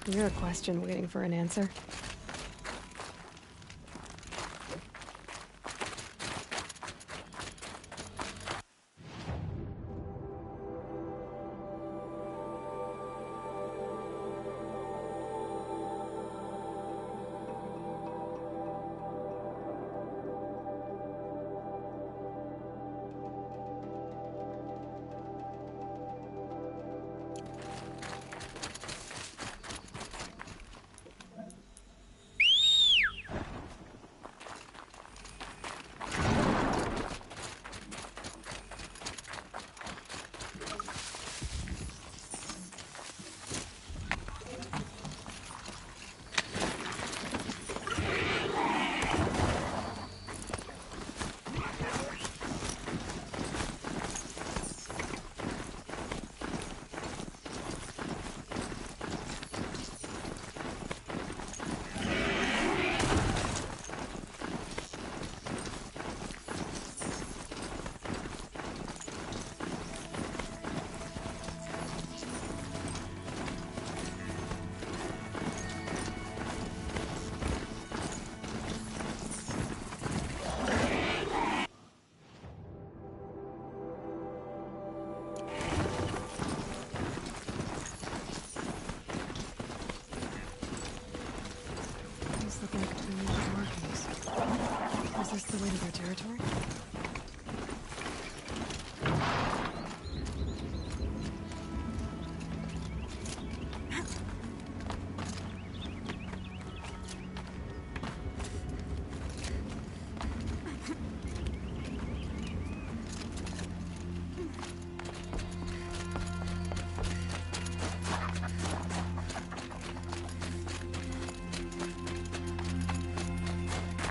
You're a question waiting for an answer. He's looking between the markings. Is this the way to their territory?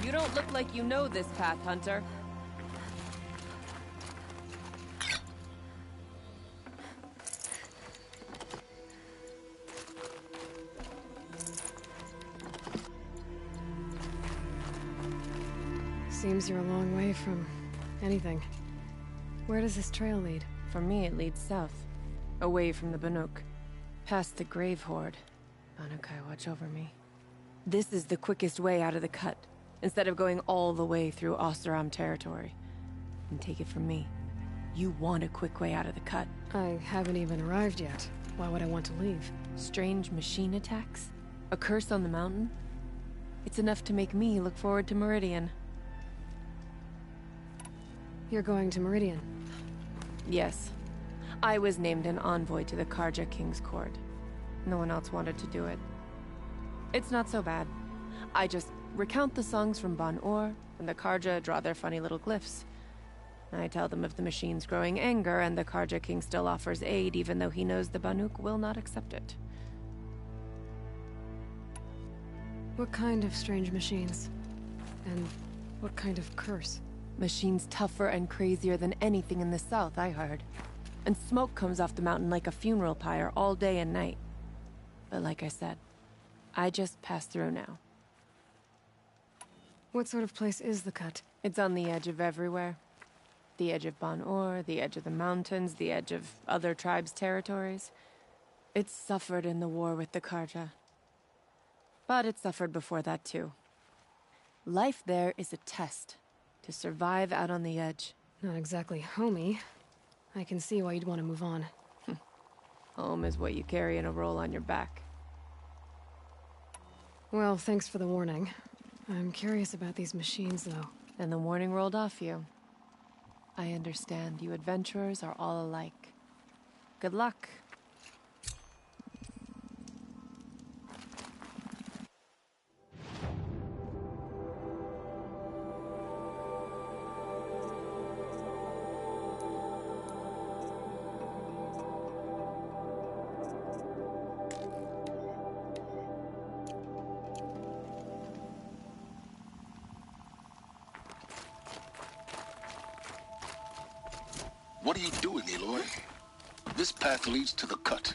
You don't look like you know this path, Hunter. Seems you're a long way from anything. Where does this trail lead? For me, it leads south. Away from the Banuk. Past the Grave Horde. Banukai, watch over me. This is the quickest way out of the cut, instead of going all the way through Oseram territory. And take it from me, you want a quick way out of the cut. I haven't even arrived yet. Why would I want to leave? Strange machine attacks? A curse on the mountain? It's enough to make me look forward to Meridian. You're going to Meridian? Yes. I was named an envoy to the Karja King's court. No one else wanted to do it. It's not so bad. I just recount the songs from Ban-Ur, and the Karja draw their funny little glyphs. I tell them of the machine's growing anger, and the Karja King still offers aid even though he knows the Banuk will not accept it. What kind of strange machines? And what kind of curse? Machines tougher and crazier than anything in the south, I heard. And smoke comes off the mountain like a funeral pyre all day and night. But like I said, I just pass through now. What sort of place is the cut? It's on the edge of everywhere. The edge of Ban-Ur, the edge of the mountains, the edge of other tribes' territories. It's suffered in the war with the Karja. But it suffered before that too. Life there is a test. To survive out on the edge. Not exactly homey. I can see why you'd want to move on. Home is what you carry in a roll on your back. Well, thanks for the warning. I'm curious about these machines, though. And the warning rolled off you. I understand you adventurers are all alike. Good luck. What are you doing, Aloy? This path leads to the cut.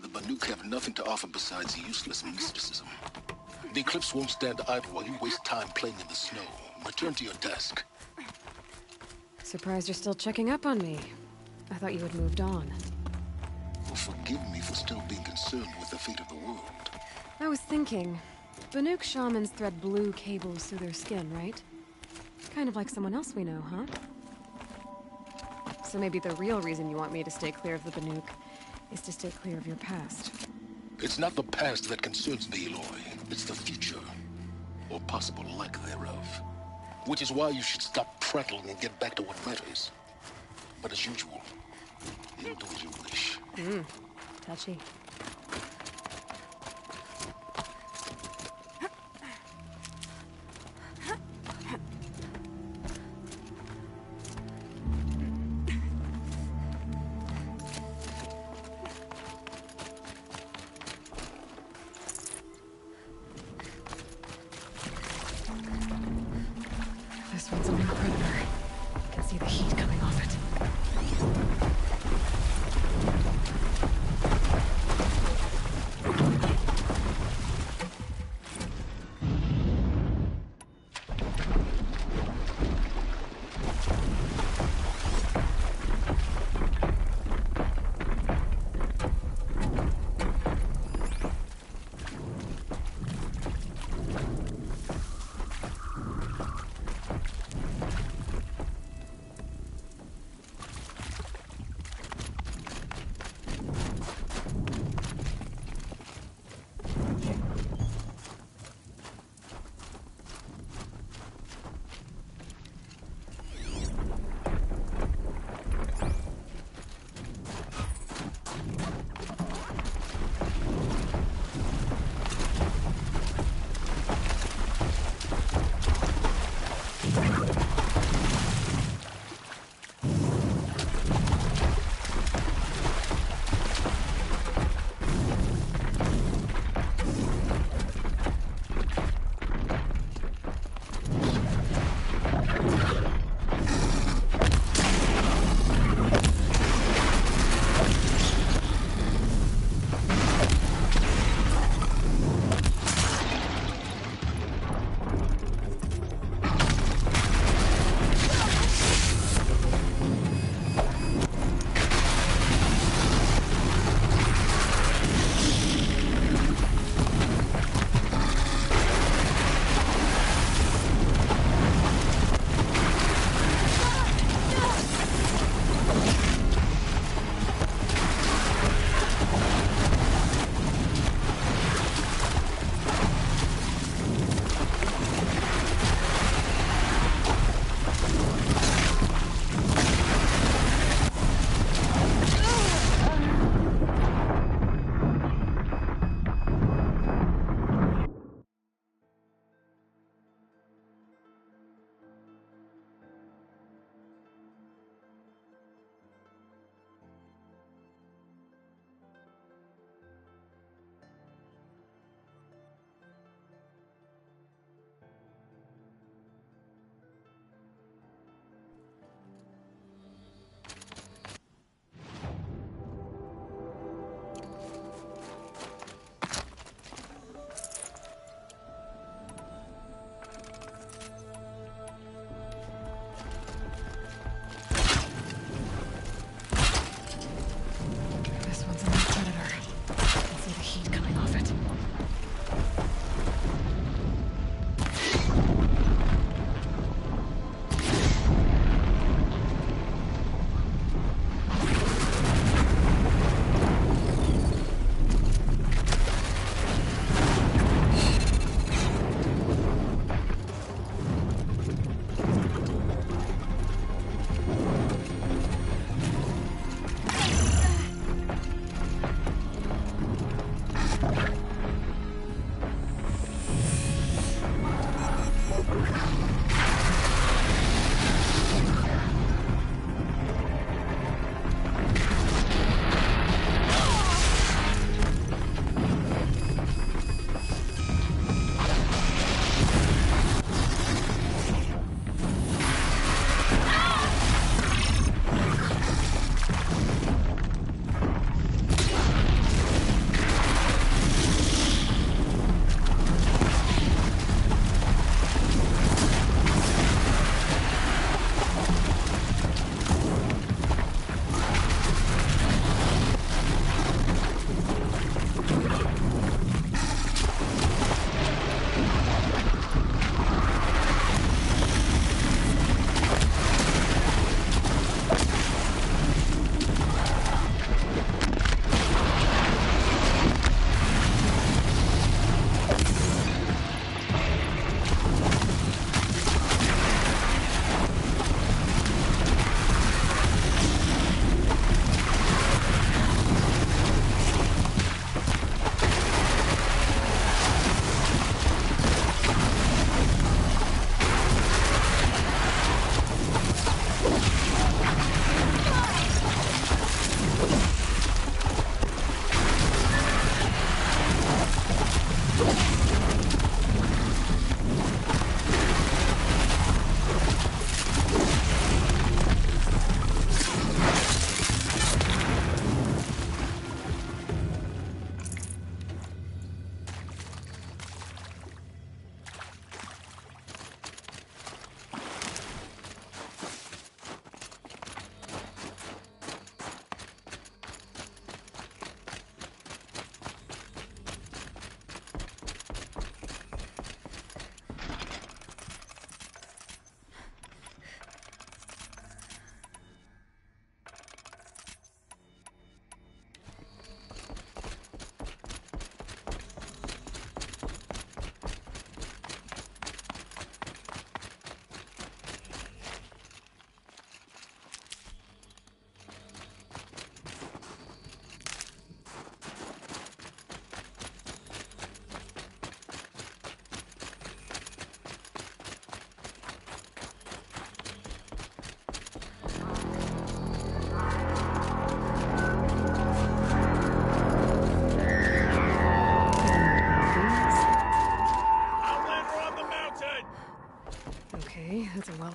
The Banuk have nothing to offer besides useless mysticism. The Eclipse won't stand idle while you waste time playing in the snow. Return to your desk. Surprised you're still checking up on me. I thought you had moved on. forgive me for still being concerned with the fate of the world. I was thinking, Banuk shamans thread blue cables through their skin, right? Kind of like someone else we know, huh? So maybe the real reason you want me to stay clear of the Banuk is to stay clear of your past. It's not the past that concerns me, Aloy. It's the future. Or possible lack thereof. Which is why you should stop prattling and get back to what matters. But as usual, you'll do as you wish. Touchy. This one's a new predator. I can see the heat coming off it.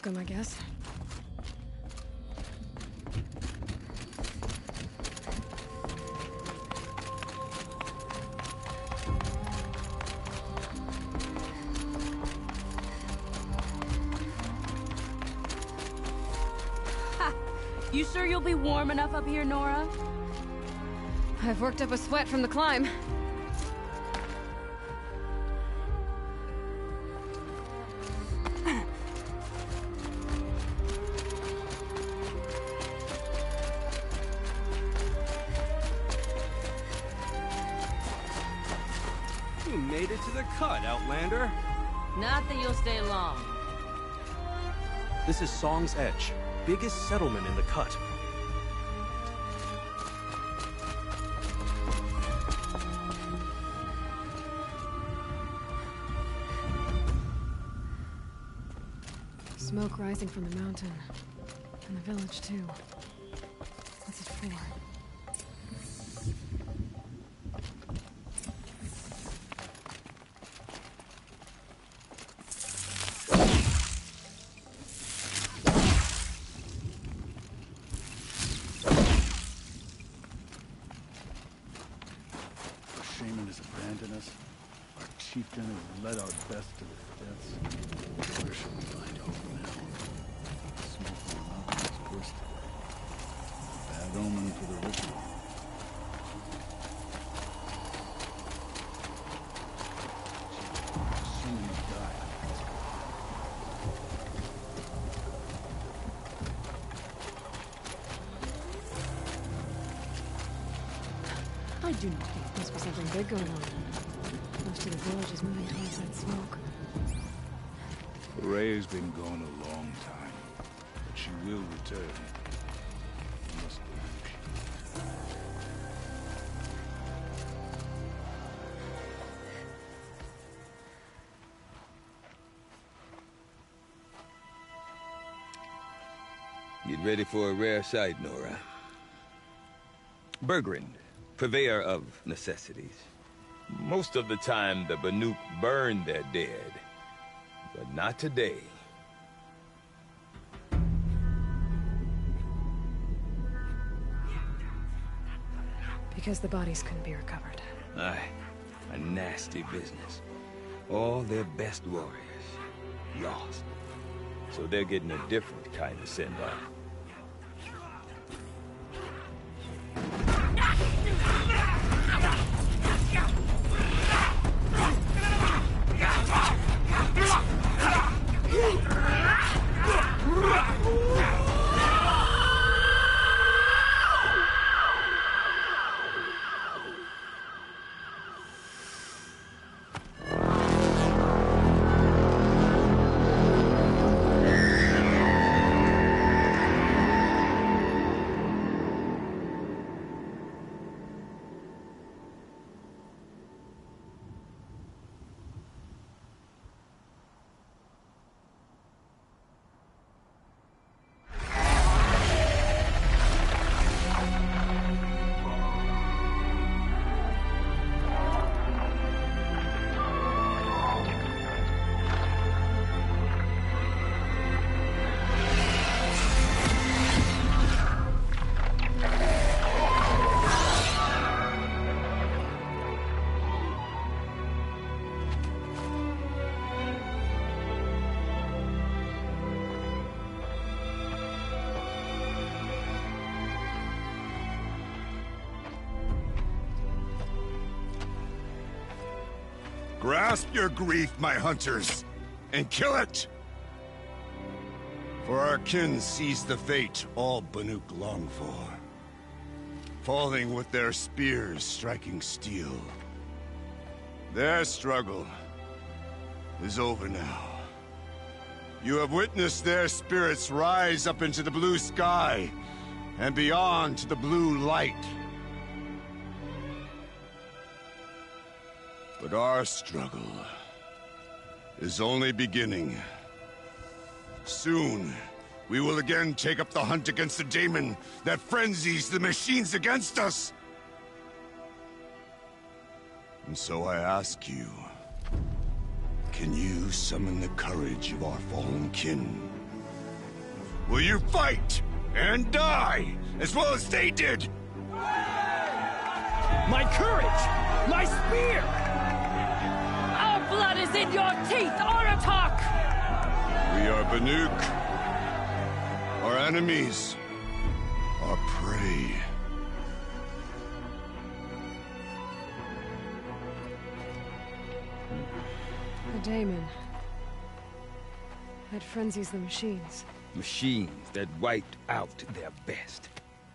welcome, I guess. You sure you'll be warm enough up here, Nora? I've worked up a sweat from the climb. You made it to the cut, Outlander. Not that you'll stay long. This is Song's Edge, biggest settlement in the cut. Smoke rising from the mountain. And the village, too. What's it for? Shaman has abandoned us. Our chieftain has led our best to their deaths. Where shall we find hope now? The smoke from the mountain is worse today. A bad omen for the ritual. So many died. I do not think there must be something big going on. Most of the village is moving towards that smoke. Ray's been gone a long time, but she will return. You must believe she will. Get ready for a rare sight, Nora. Bergrand, purveyor of necessities. Most of the time, the Banuk burn their dead. But not today. Because the bodies couldn't be recovered. Aye, a nasty business. All their best warriors lost. So they're getting a different kind of send-off. Grasp your grief, my hunters, and kill it! For our kin sees the fate all Banuk long for. Falling with their spears striking steel. Their struggle is over now. You have witnessed their spirits rise up into the blue sky, and beyond to the blue light. But our struggle is only beginning. Soon, we will again take up the hunt against the daemon that frenzies the machines against us. And so I ask you, can you summon the courage of our fallen kin Will you fight and die as well as they did? My courage! My spear! Our blood is in your teeth, Aratak! We are Banuk. Our enemies are prey. The Daemon. That frenzies the machines. Machines that wiped out their best.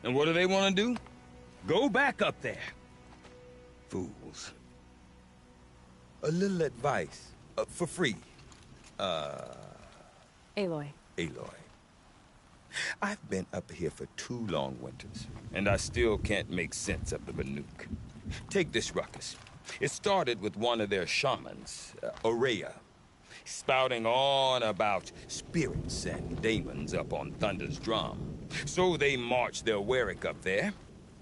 And what do they want to do? Go back up there. Fools. A little advice, for free. Aloy. Aloy. I've been up here for 2 long winters, and I still can't make sense of the Banuk. Take this ruckus. It started with one of their shamans, Ourea, spouting on about spirits and demons up on Thunder's drum. So they march their Warwick up there,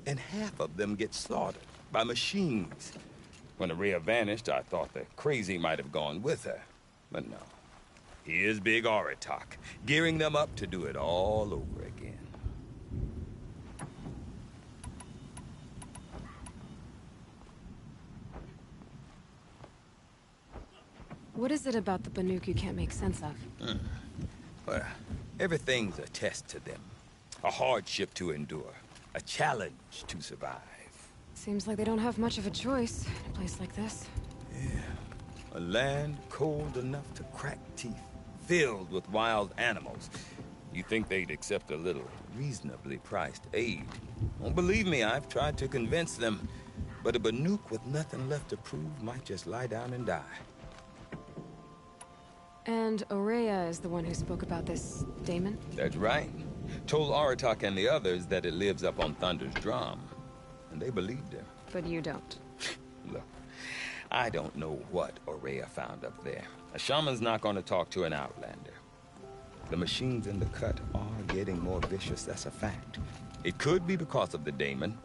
and half of them get slaughtered by machines. When Ourea vanished, I thought the crazy might have gone with her, but no. Here's Big Aratak, gearing them up to do it all over again. What is it about the Banuk you can't make sense of? Well, everything's a test to them. A hardship to endure. A challenge to survive. Seems like they don't have much of a choice in a place like this. Yeah. A land cold enough to crack teeth. Filled with wild animals. You think they'd accept a little reasonably priced aid. Don't believe me, I've tried to convince them. But a Banuk with nothing left to prove might just lie down and die. And Ourea is the one who spoke about this Daemon? That's right. Told Aratak and the others that it lives up on Thunder's drum. And they believed him. But you don't. Look, I don't know what Ourea found up there. A shaman's not going to talk to an outlander. The machines in the cut are getting more vicious, that's a fact. It could be because of the Daemon,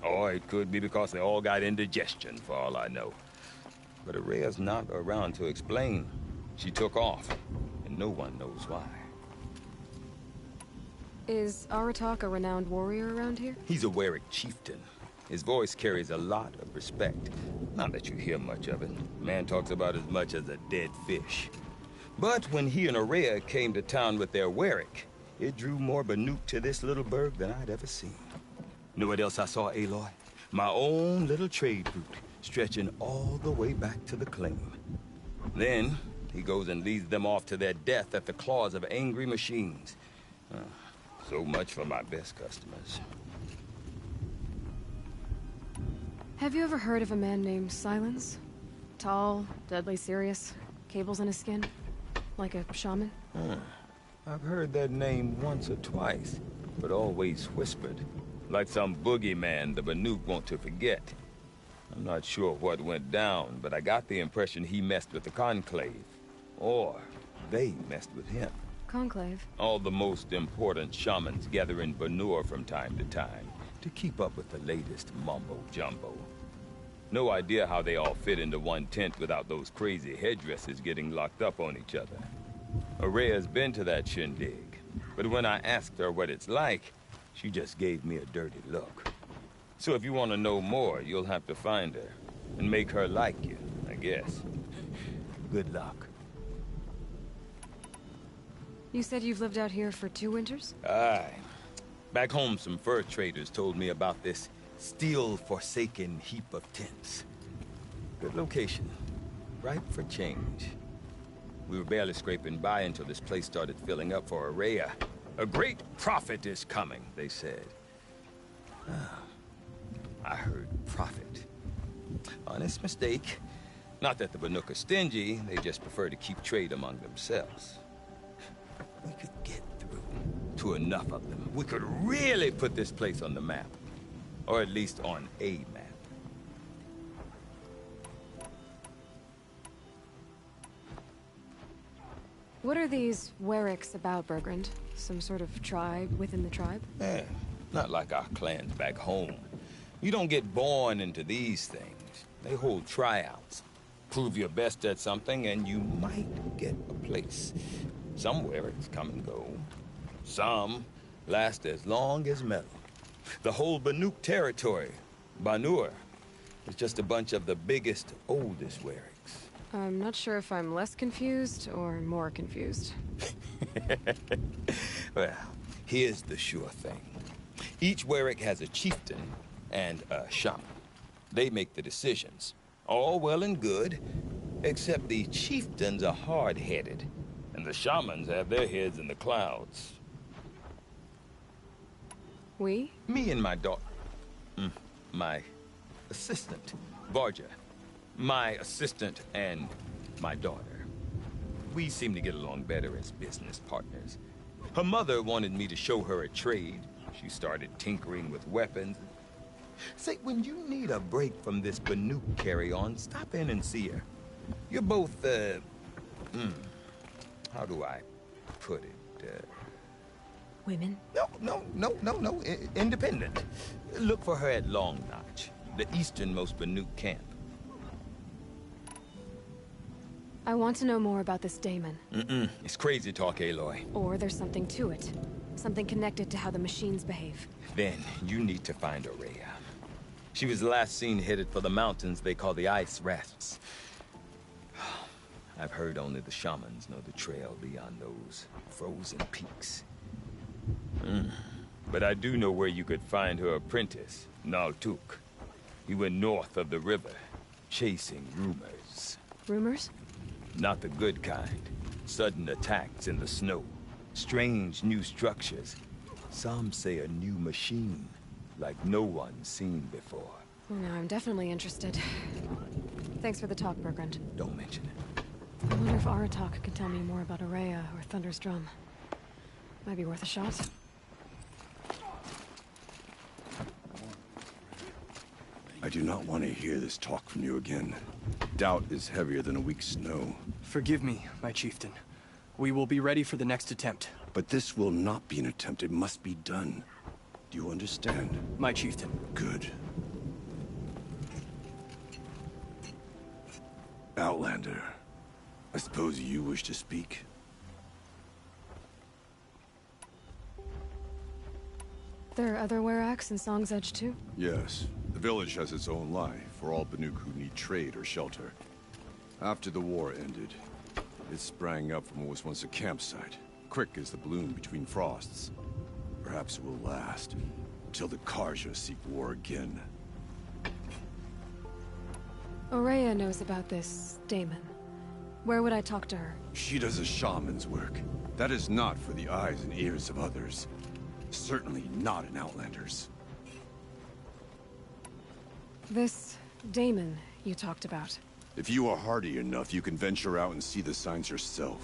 or it could be because they all got indigestion, for all I know. But Ourea's not around to explain. She took off, and no one knows why. Is Aratak a renowned warrior around here? He's a Warwick chieftain. His voice carries a lot of respect. Not that you hear much of it. Man talks about as much as a dead fish. But when he and Ourea came to town with their Warwick, it drew more Banuk to this little burg than I'd ever seen. Know what else I saw, Aloy? My own little trade route, stretching all the way back to the claim. Then, he goes and leads them off to their death at the claws of angry machines. So much for my best customers. Have you ever heard of a man named Silence? Tall, deadly serious, cables in his skin? Like a shaman? I've heard that name once or twice, but always whispered. Like some boogeyman the Banuk want to forget. I'm not sure what went down, but I got the impression he messed with the Conclave. Or they messed with him. Conclave? All the most important shamans gather in Banur from time to time to keep up with the latest mumbo-jumbo. No idea how they all fit into one tent without those crazy headdresses getting locked up on each other. Ourea's been to that shindig, but when I asked her what it's like, she just gave me a dirty look. So if you want to know more, you'll have to find her and make her like you, I guess. Good luck. You said you've lived out here for 2 winters? Aye. Back home, some fur traders told me about this steel-forsaken heap of tents. Good location. Ripe for change. We were barely scraping by until this place started filling up for Ourea. A great prophet is coming, they said. I heard prophet. Honest mistake. Not that the Banuk are stingy, they just prefer to keep trade among themselves. We could get through to enough of them. We could really put this place on the map. Or at least on a map. What are these Warwicks about, Bergrand? Some sort of tribe within the tribe? Not like our clans back home. You don't get born into these things. They hold tryouts. Prove your best at something and you might get a place. Some Warwicks come and go. Some last as long as metal. The whole Banuk territory, Banur, is just a bunch of the biggest, oldest Werrics. I'm not sure if I'm less confused or more confused. Well, here's the sure thing. Each Werric has a chieftain and a shaman. They make the decisions. All well and good, except the chieftains are hard-headed, and the shamans have their heads in the clouds. We? Me and my daughter. My assistant, Varja. My assistant and my daughter. We seem to get along better as business partners. Her mother wanted me to show her a trade. She started tinkering with weapons. Say, when you need a break from this Banuk carry-on, stop in and see her. You're both, how do I put it? Women? No. Independent. Look for her at Long Notch, the easternmost Banuk camp. I want to know more about this Daemon. It's crazy talk, Aloy. Or there's something to it. Something connected to how the machines behave. Then you need to find Ourea. She was last seen headed for the mountains they call the Ice Rasps. I've heard only the shamans know the trail beyond those frozen peaks. But I do know where you could find her apprentice, Naltuk. He went north of the river, chasing rumors. Rumors? Not the good kind. Sudden attacks in the snow. Strange new structures. Some say a new machine, like no one's seen before. Well, now I'm definitely interested. Thanks for the talk, Bergrund. Don't mention it. I wonder if Aratak can tell me more about Ourea or Thunder's Drum. Might be worth a shot. I do not want to hear this talk from you again. Doubt is heavier than a week's snow. Forgive me, my chieftain. We will be ready for the next attempt. But this will not be an attempt. It must be done. Do you understand? My chieftain. Good. Outlander, I suppose you wish to speak? There are other Weraks in Song's Edge too? Yes. The village has its own life for all Banuk who need trade or shelter. After the war ended, it sprang up from what was once a campsite, quick as the bloom between frosts. Perhaps it will last, until the Karja seek war again. Ourea knows about this Daemon. Where would I talk to her? She does a shaman's work. That is not for the eyes and ears of others. Certainly not an Outlander's. This Daemon you talked about. If you are hardy enough, you can venture out and see the signs yourself.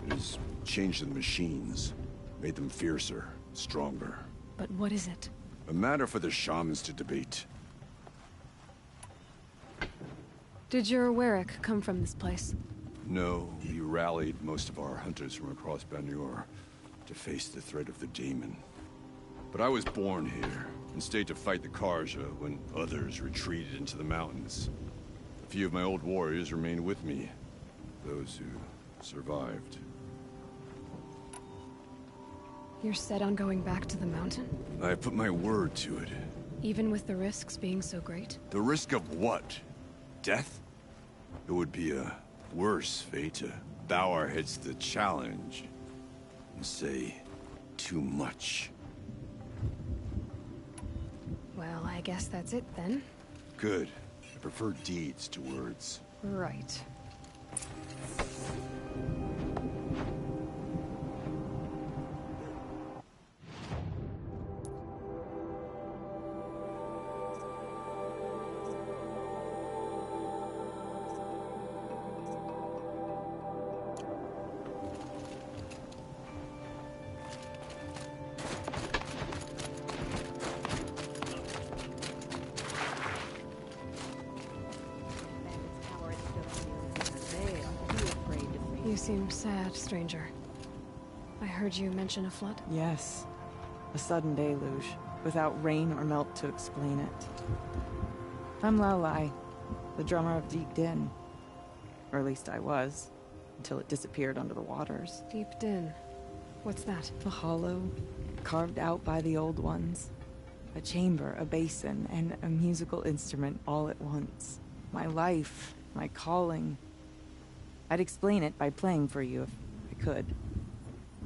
It has changed the machines, made them fiercer, stronger. But what is it? A matter for the shamans to debate. Did your Werrick come from this place? No, we rallied most of our hunters from across Banur to face the threat of the Daemon. But I was born here, and stayed to fight the Karja when others retreated into the mountains. A few of my old warriors remained with me, those who survived. You're set on going back to the mountain? I have put my word to it. Even with the risks being so great? The risk of what? Death? It would be a worse fate to bow our heads to the challenge and say too much. Well, I guess that's it then. Good. I prefer deeds to words. Right. You seem sad, stranger. I heard you mention a flood? Yes. A sudden deluge, without rain or melt to explain it. I'm Laolai, the drummer of Deep Din. Or at least I was, until it disappeared under the waters. Deep Din. What's that? A hollow, carved out by the old ones. A chamber, a basin, and a musical instrument all at once. My life, my calling. I'd explain it by playing for you if I could.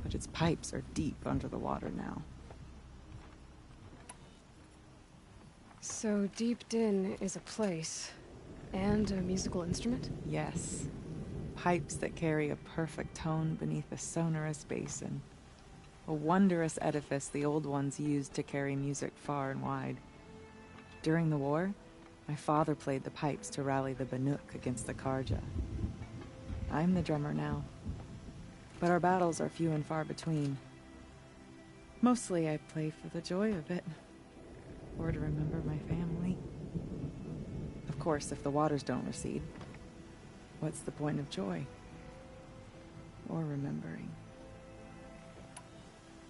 But its pipes are deep under the water now. So Deep Din is a place, and a musical instrument? Yes. Pipes that carry a perfect tone beneath a sonorous basin. A wondrous edifice the old ones used to carry music far and wide. During the war, my father played the pipes to rally the Banuk against the Karja. I'm the drummer now. But our battles are few and far between. Mostly I play for the joy of it. Or to remember my family. Of course, if the waters don't recede, what's the point of joy? Or remembering?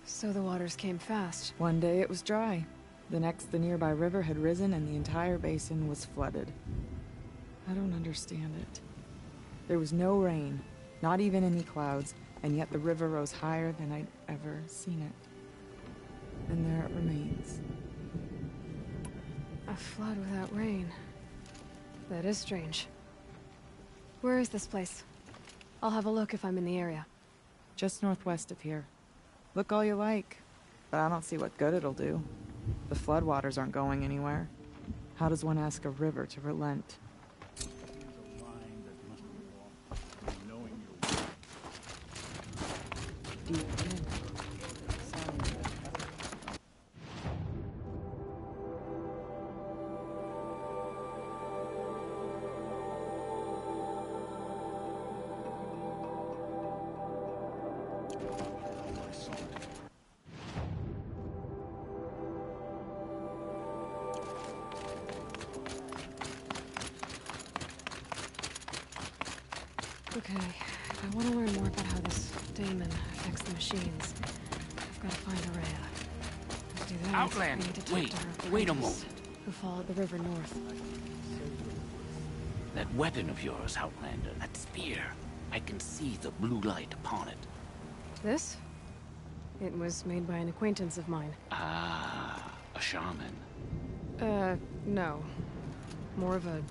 So the waters came fast. One day it was dry. The next, the nearby river had risen and the entire basin was flooded. I don't understand it. There was no rain, not even any clouds, and yet the river rose higher than I'd ever seen it. And there it remains. A flood without rain. That is strange. Where is this place? I'll have a look if I'm in the area. Just northwest of here. Look all you like, but I don't see what good it'll do. The floodwaters aren't going anywhere. How does one ask a river to relent? Deep in. Okay, if I want to learn more about how this daemon affects the machines, I've got to find Araya. To do that, Outland, I need to talk wait, to her wait a apprentice, moment. Who followed the river north. That weapon of yours, Outlander, that spear. I can see the blue light upon it. This? It was made by an acquaintance of mine. Ah, a shaman. No. More of a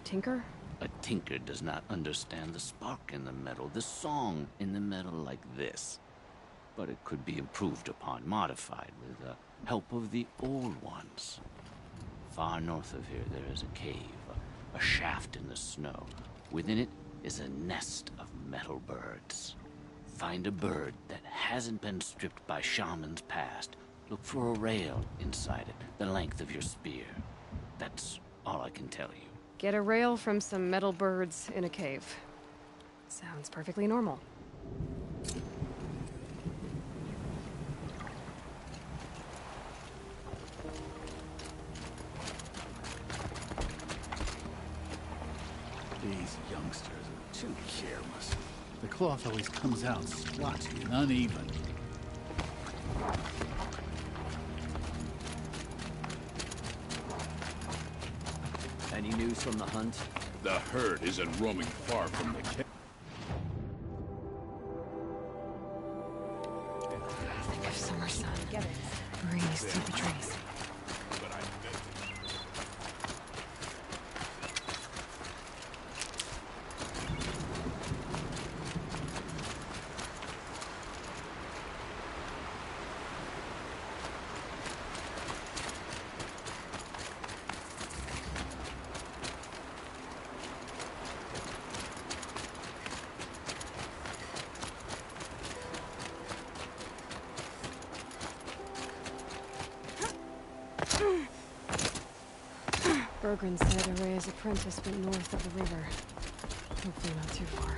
tinker? A tinker does not understand the spark in the metal, the song in the metal like this. But it could be improved upon, modified with the help of the old ones. Far north of here there is a cave, a shaft in the snow. Within it is a nest of metal birds. Find a bird that hasn't been stripped by shamans past. Look for a rail inside it, the length of your spear. That's all I can tell you. Get a rail from some metal birds in a cave. Sounds perfectly normal. These youngsters are too careless. The cloth always comes out splotchy and uneven. Any news from the hunt? The herd isn't roaming far from the camp. Think of summer sun. Get it. Breeze through the trees. Bergren said Araya's apprentice went north of the river. Hopefully not too far.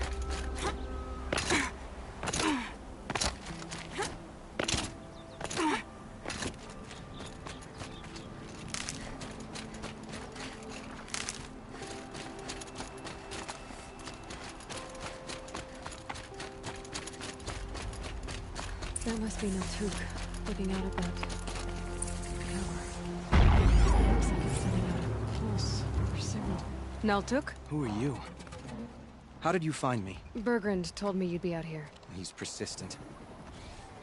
That must be Naltuk, looking out at that tower. Looks like it's sending out a pulse or signal. Naltuk? Who are you? How did you find me? Bergrand told me you'd be out here. He's persistent.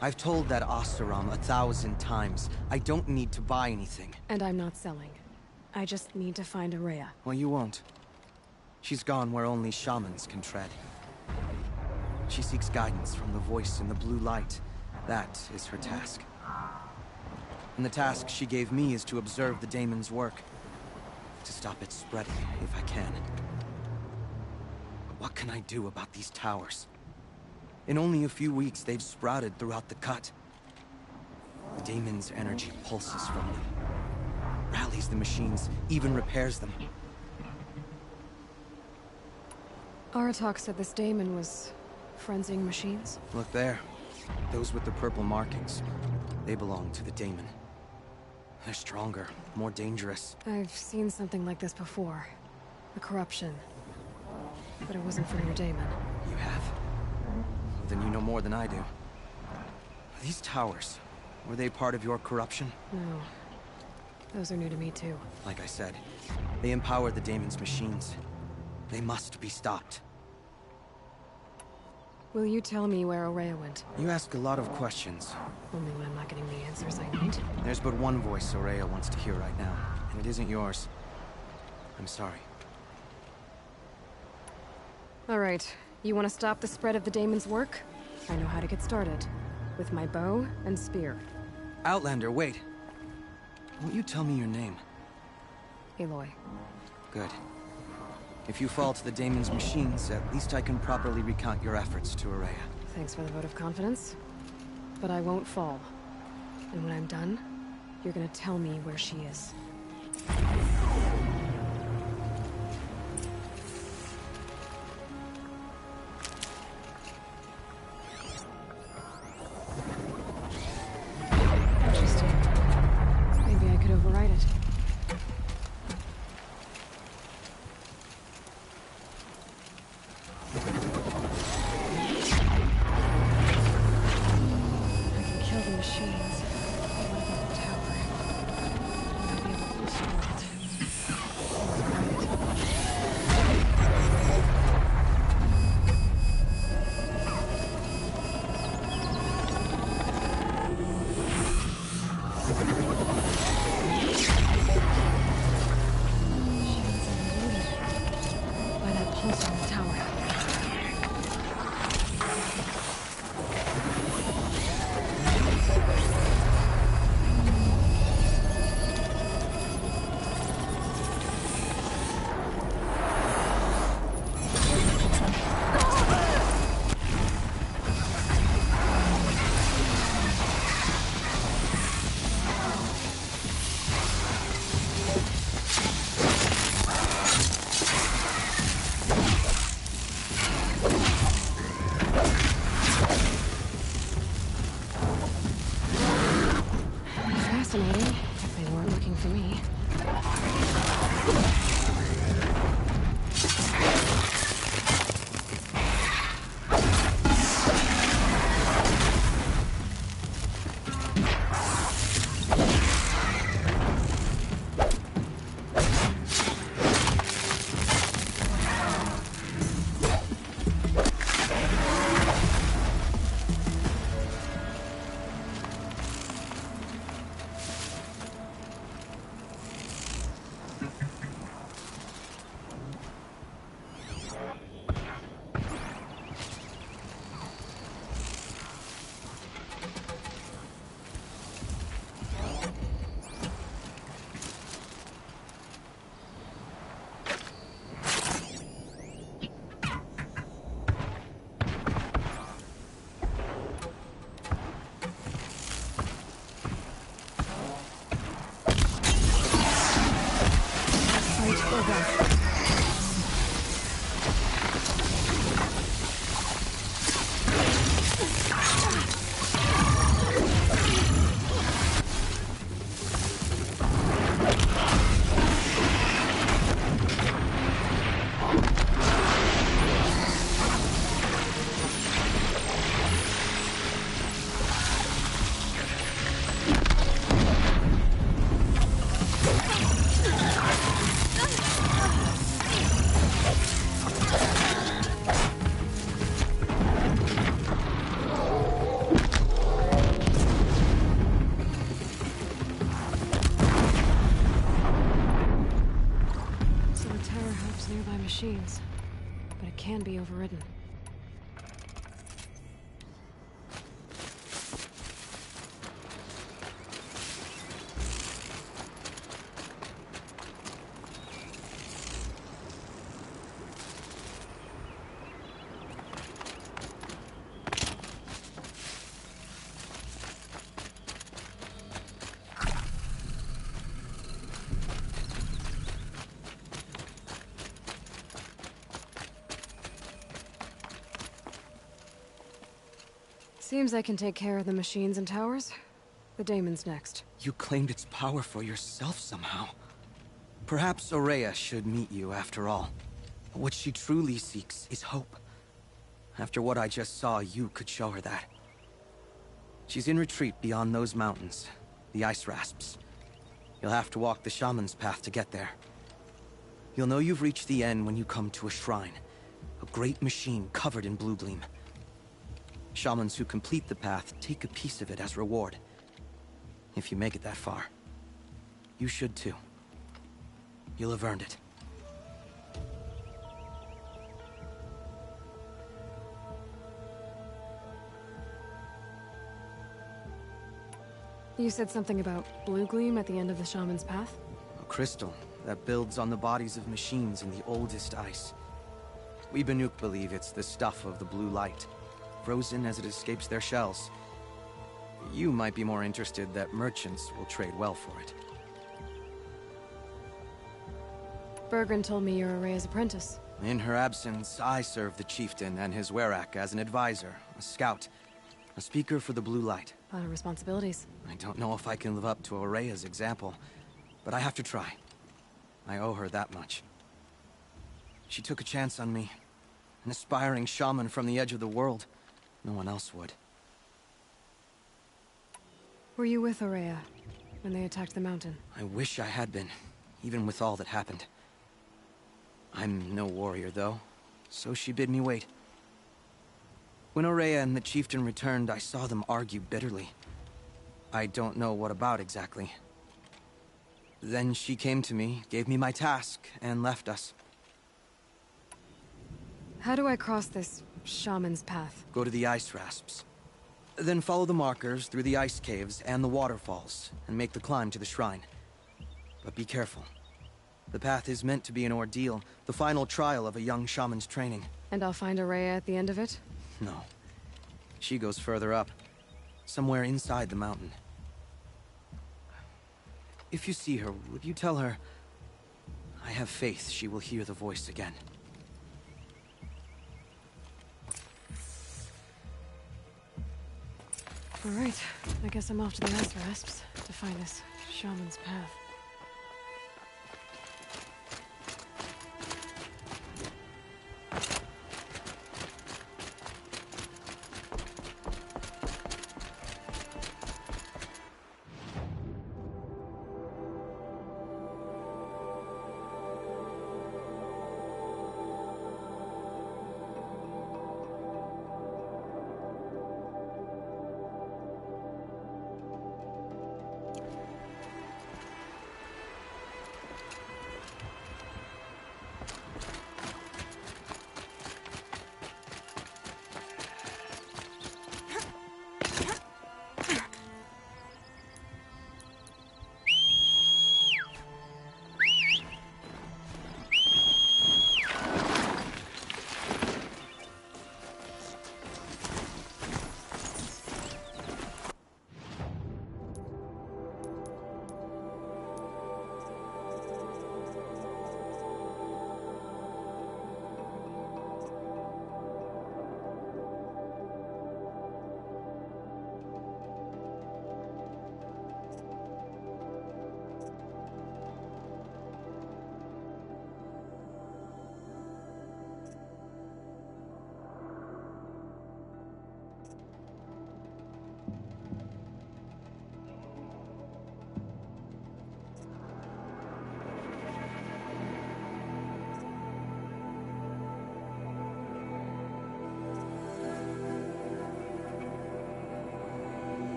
I've told that Oseram 1,000 times. I don't need to buy anything. And I'm not selling. I just need to find Araya. Well, you won't. She's gone where only shamans can tread. She seeks guidance from the voice in the blue light. That is her task. And the task she gave me is to observe the daemon's work. To stop it spreading, if I can. But what can I do about these towers? In only a few weeks, they've sprouted throughout the cut. The daemon's energy pulses from them. Rallies the machines, even repairs them. Aratak said this daemon was frenzying machines. Look there. Those with the purple markings. They belong to the daemon. They're stronger, more dangerous. I've seen something like this before. The corruption. But it wasn't from your daemon. You have? Then you know more than I do. These towers, were they part of your corruption? No. Those are new to me too. Like I said, they empower the daemon's machines. They must be stopped. Will you tell me where Araya went? You ask a lot of questions. Only when I'm not getting the answers I need. There's but one voice Araya wants to hear right now, and it isn't yours. I'm sorry. All right. You want to stop the spread of the daemon's work? I know how to get started. With my bow and spear. Outlander, wait. Won't you tell me your name? Aloy. Good. If you fall to the daemon's machines, at least I can properly recount your efforts to Araya. Thanks for the vote of confidence. But I won't fall. And when I'm done, you're gonna tell me where she is. Interesting. Maybe I could override it. If they weren't looking for me. machines, but it can be overridden. Seems I can take care of the machines and towers. The daemon's next. You claimed its power for yourself somehow. Perhaps Ourea should meet you after all. What she truly seeks is hope. After what I just saw, you could show her that. She's in retreat beyond those mountains, the ice rasps. You'll have to walk the shaman's path to get there. You'll know you've reached the end when you come to a shrine. A great machine covered in blue gleam. Shamans who complete the path take a piece of it as reward. If you make it that far, you should too. You'll have earned it. You said something about blue gleam at the end of the shaman's path? A crystal that builds on the bodies of machines in the oldest ice. We Banuk believe it's the stuff of the blue light, frozen as it escapes their shells. You might be more interested that merchants will trade well for it. Bergren told me you're Ourea's apprentice. In her absence, I serve the chieftain and his werak as an advisor, a scout, a speaker for the blue light. A lot of responsibilities. I don't know if I can live up to Ourea's example, but I have to try. I owe her that much. She took a chance on me, an aspiring shaman from the edge of the world. No one else would. Were you with Ourea when they attacked the mountain? I wish I had been, even with all that happened. I'm no warrior, though, so she bid me wait. When Ourea and the chieftain returned, I saw them argue bitterly. I don't know what about exactly. Then she came to me, gave me my task, and left us. How do I cross this shaman's path? Go to the ice rasps. Then follow the markers through the ice caves and the waterfalls, and make the climb to the shrine. But be careful. The path is meant to be an ordeal, the final trial of a young shaman's training. And I'll find Ourea at the end of it? No. She goes further up. Somewhere inside the mountain. If you see her, would you tell her... I have faith she will hear the voice again. All right, I guess I'm off to the ice rasps to find this shaman's path.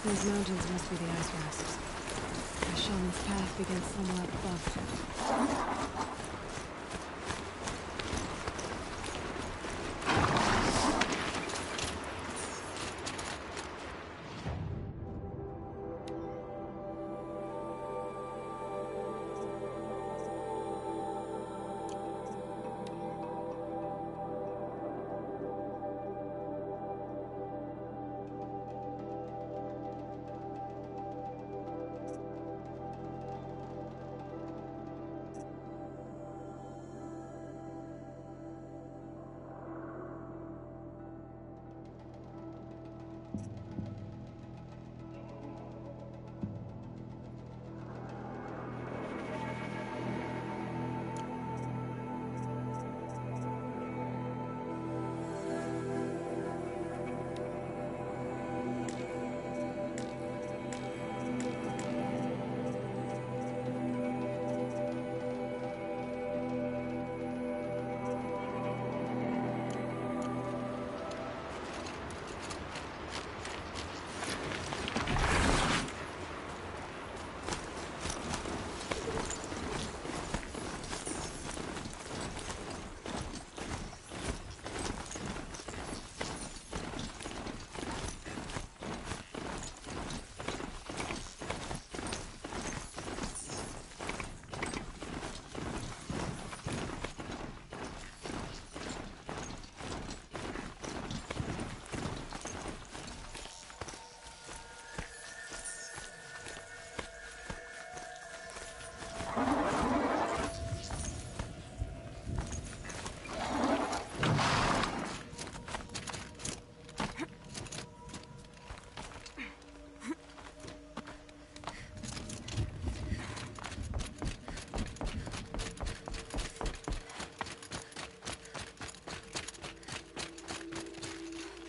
Those mountains must be the ice rasps. The shaman's path begins somewhere up above.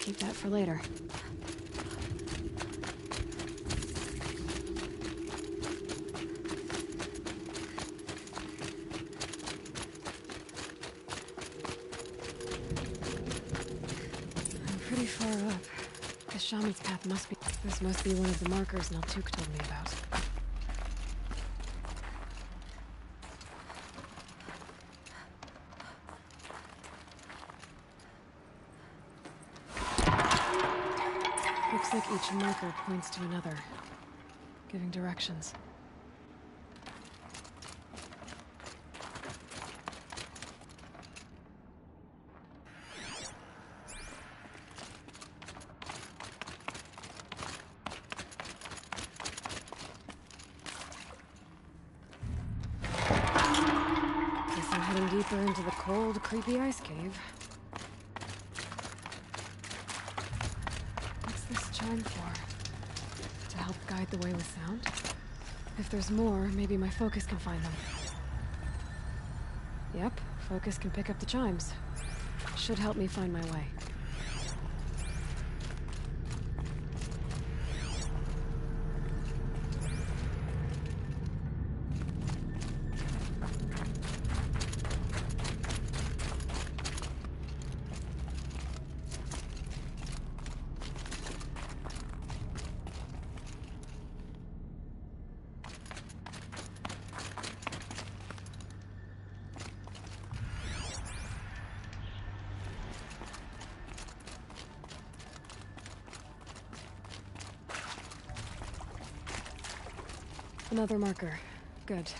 Keep that for later. I'm pretty far up. The shaman's path must be... This must be one of the markers Naltuk told me about. Looks like each marker points to another, giving directions. Guess I'm heading deeper into the cold, creepy ice cave. Chime for? To help guide the way with sound? If there's more, maybe my focus can find them. Yep, focus can pick up the chimes. Should help me find my way. Another marker. Good.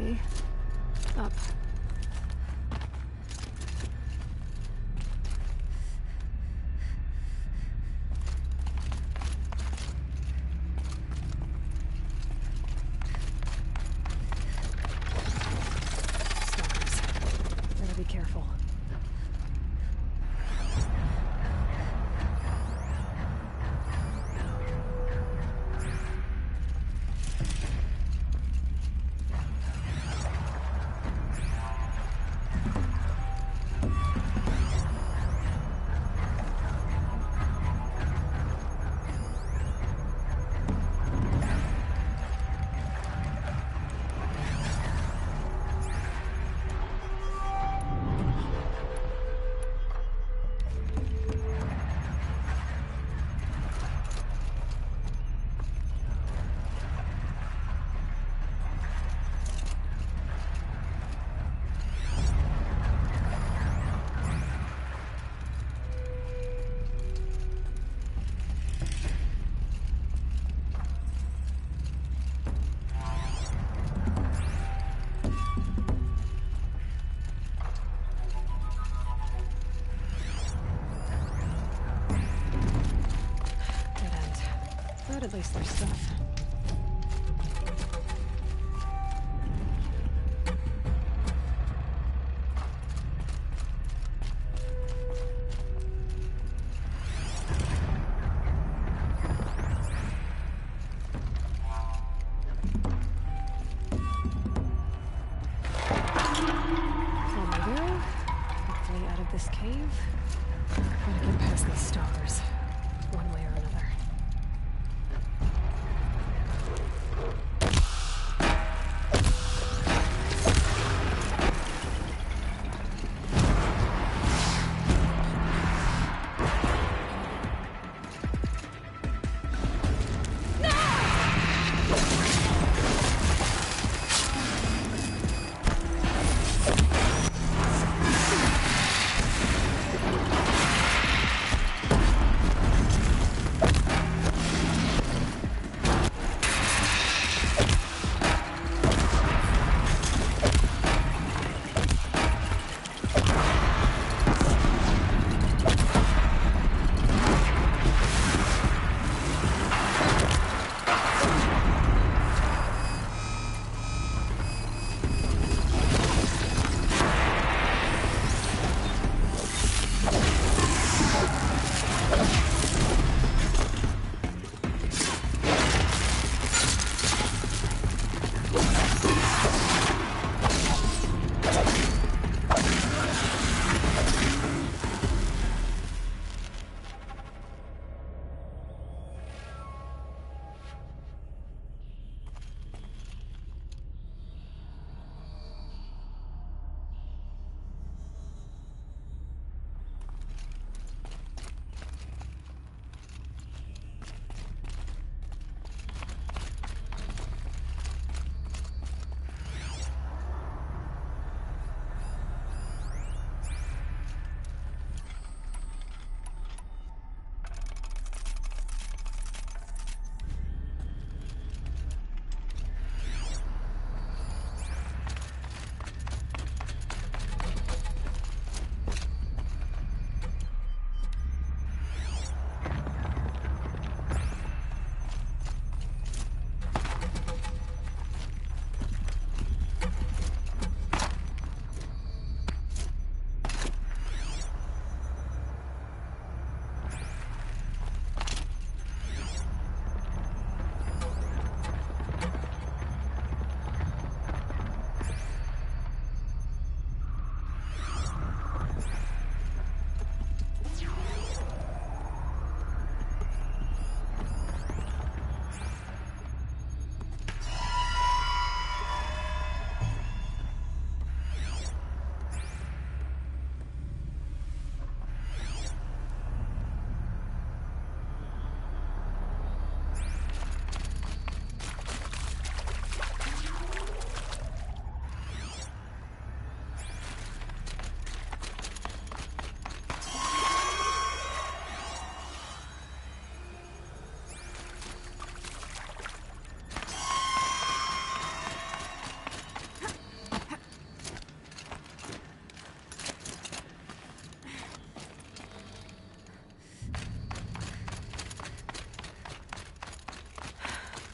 see. Up. Stalkers. Better be careful. But at least there's stuff. Alright, hopefully out of this cave. Gotta get past these stalkers, one way or another.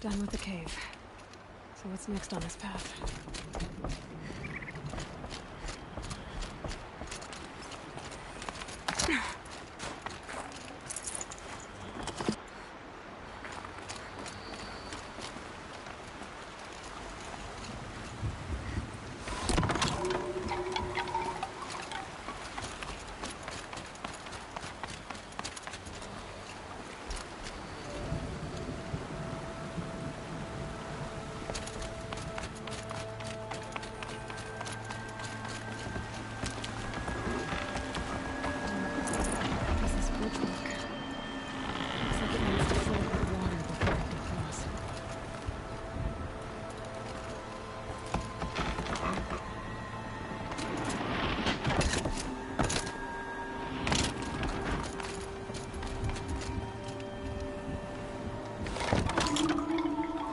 Done with the cave. So what's next on this path?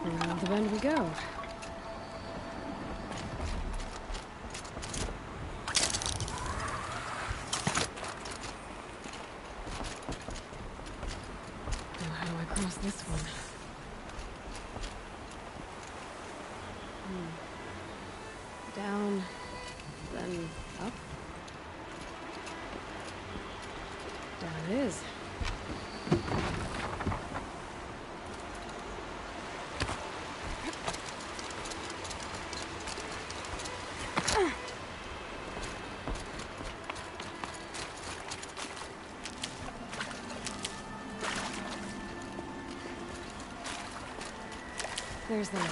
Around the bend we go. Now how do I cross this one? Down, then up. Down it is. There's the light.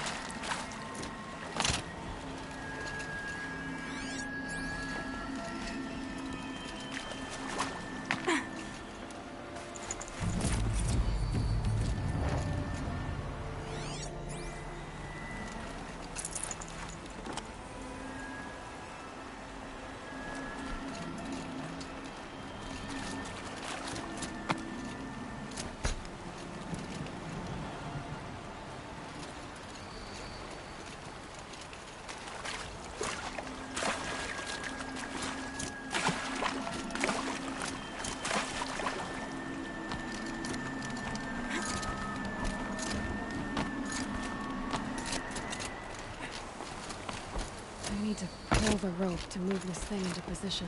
I need to pull the rope to move this thing into position.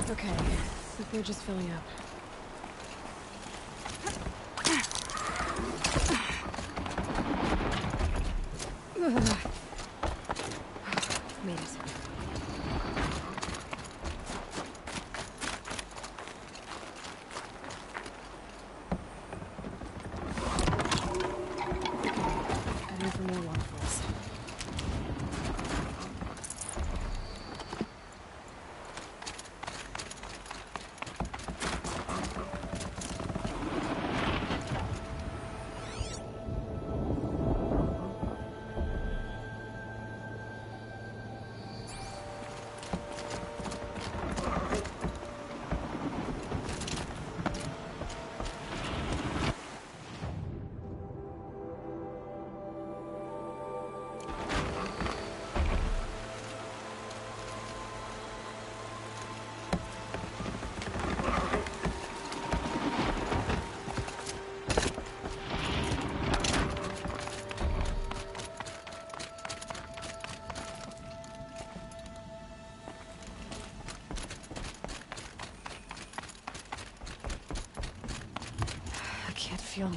Okay, the bridge is filling up. Made it. Heading for more waterfalls. I can't feel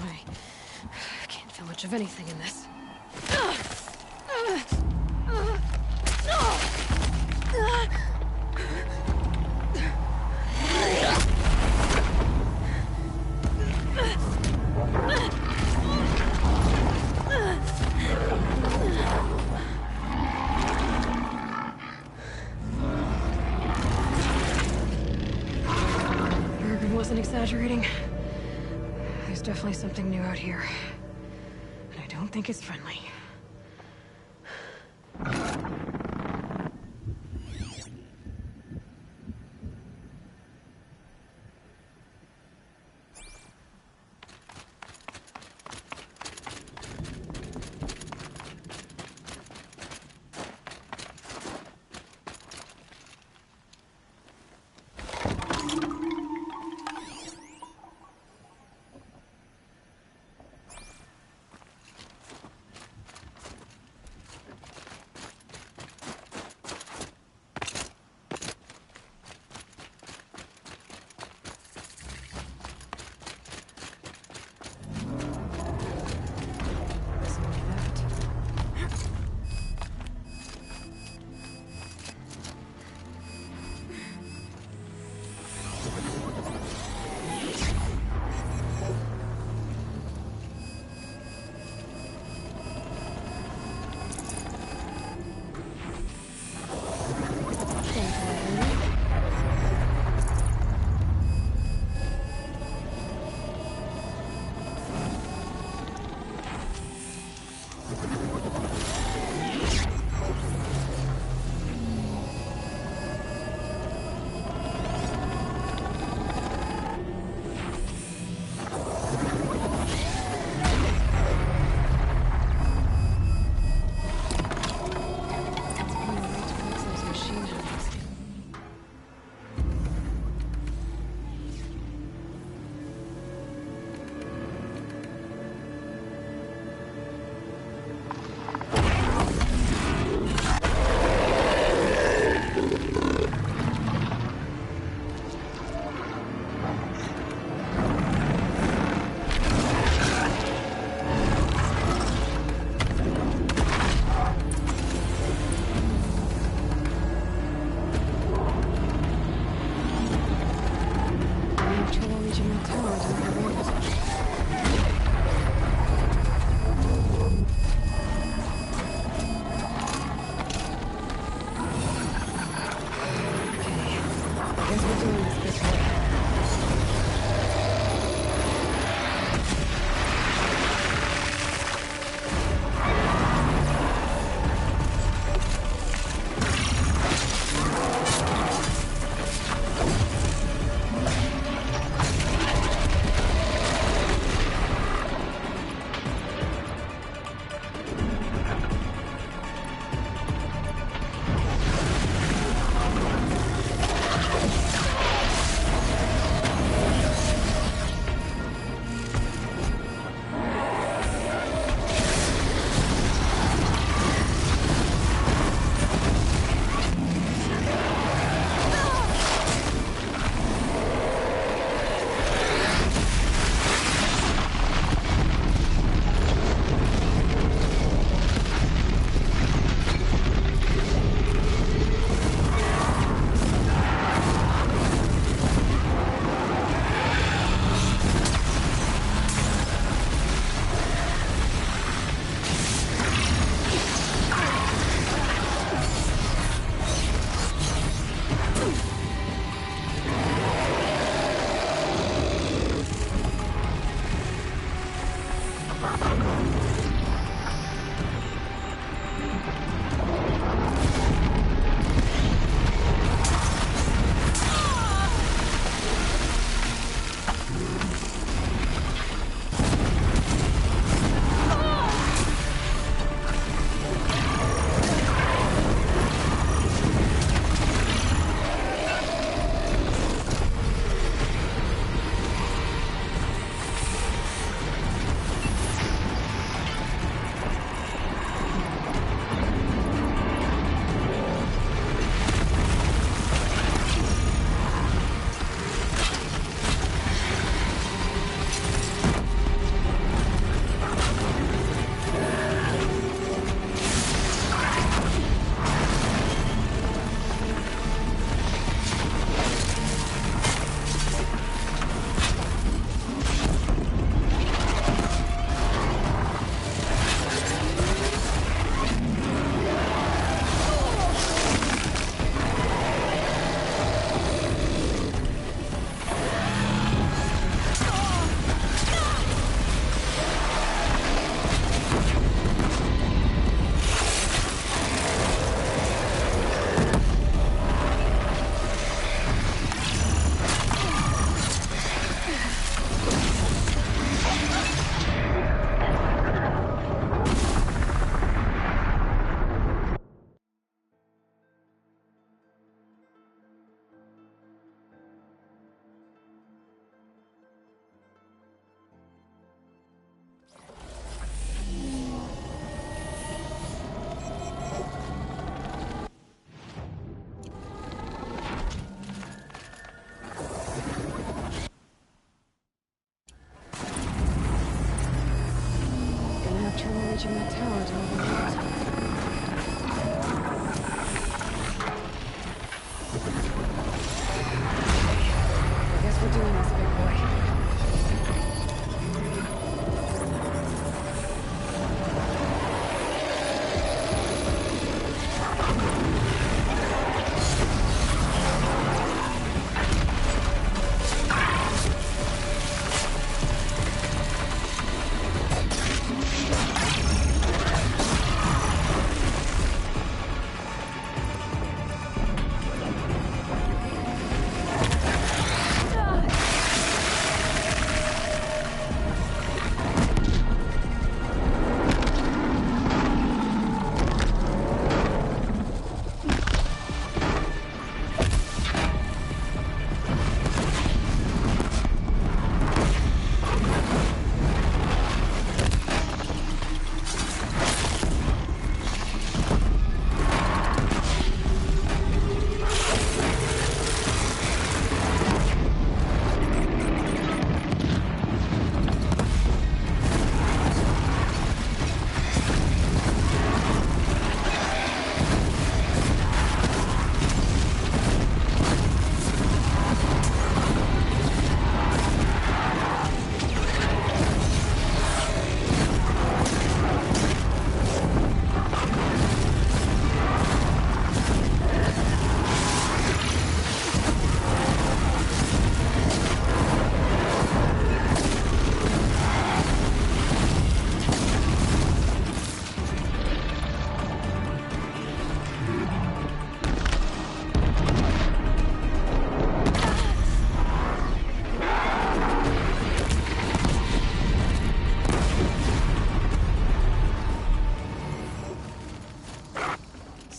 much of anything in this. Urban wasn't exaggerating. There's definitely something new out here. And I don't think it's friendly.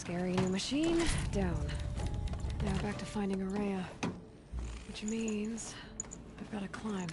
Scary new machine, down. Now back to finding Araya. Which means I've got to climb.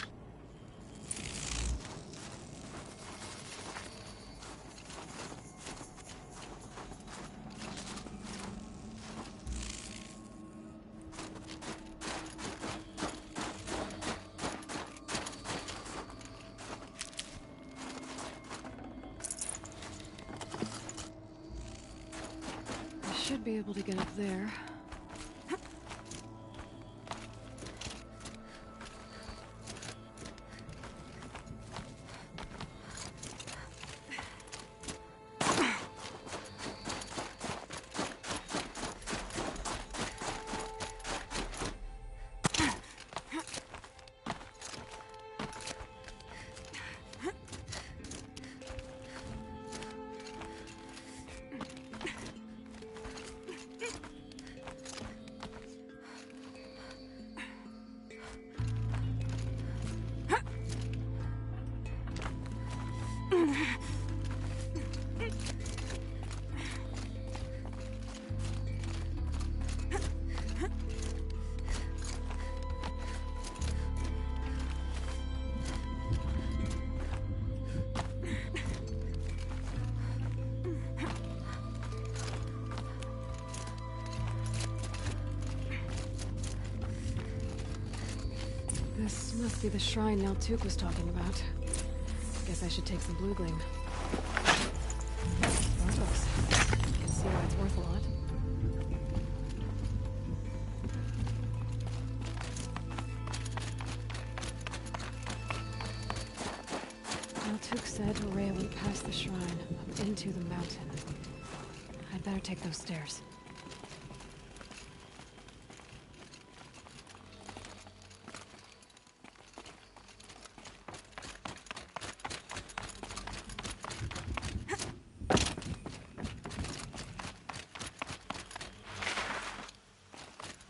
Should be able to get up there. This must be the shrine Naltuk was talking about. Guess I should take some blue gleam. Books. Can see why it's worth a lot. Naltuk said Araya went past the shrine, up into the mountain. I'd better take those stairs.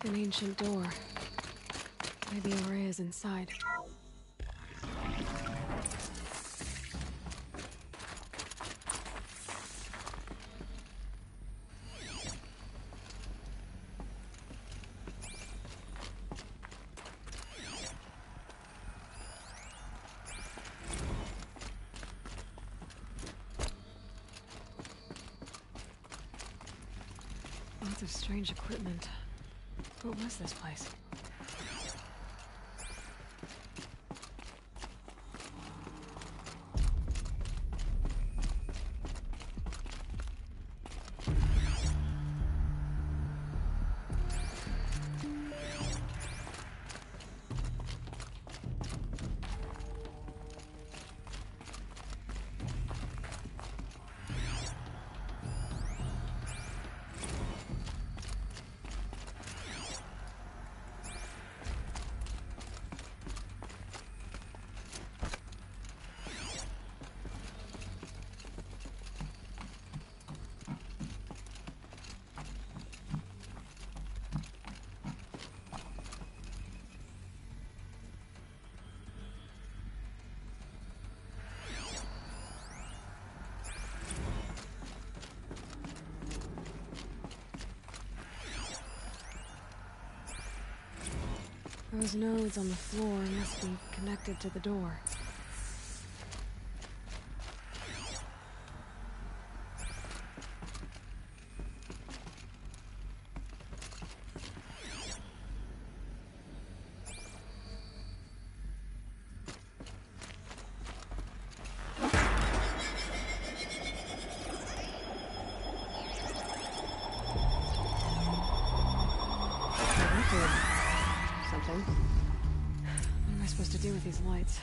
An ancient door. Maybe Araya's inside. Lots of strange equipment. What was this place? Those nodes on the floor must be connected to the door. Something. What am I supposed to do with these lights?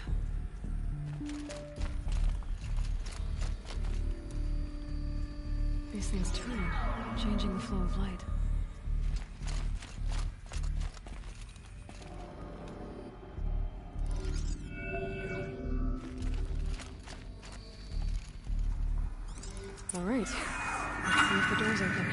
These things turn, changing the flow of light. All right. Let's see if the door's open.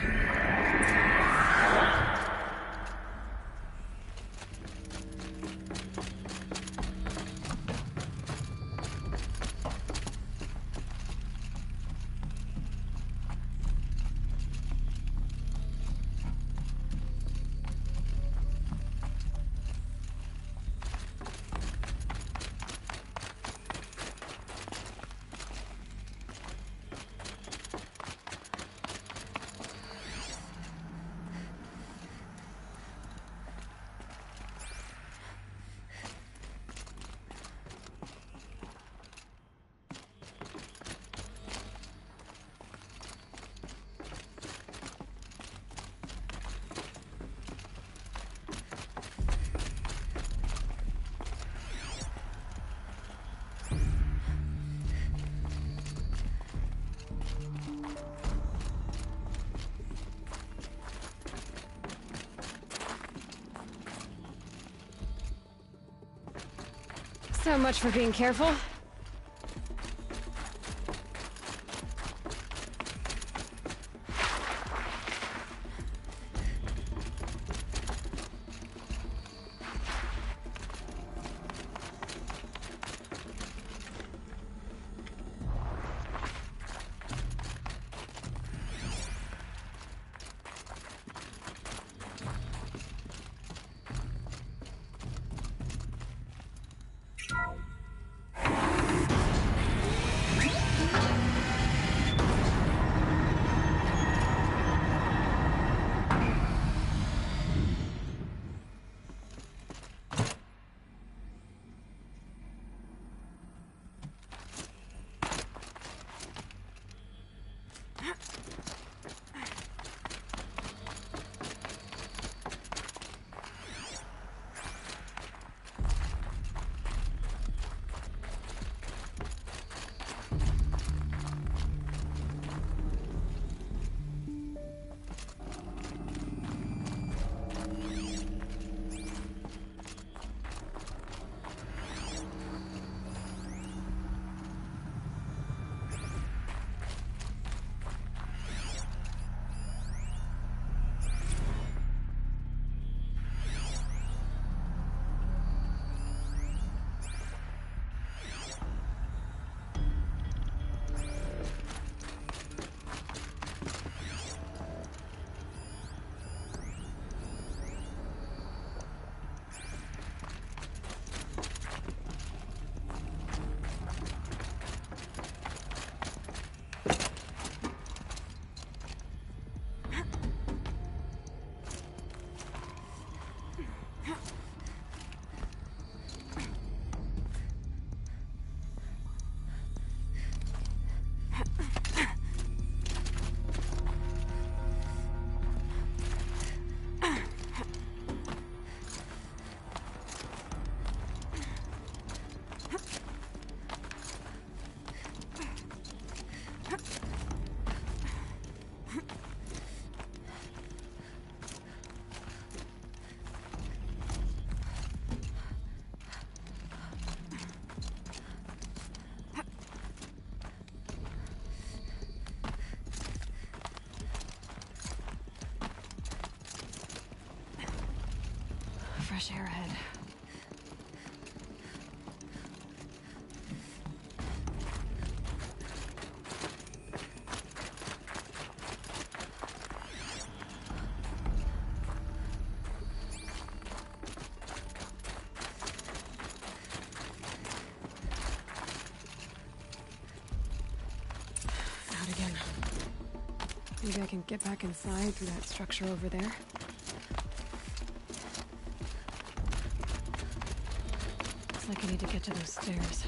So much for being careful. Fresh air ahead. Out again. Maybe I can get back inside through that structure over there. Like I need to get to those stairs.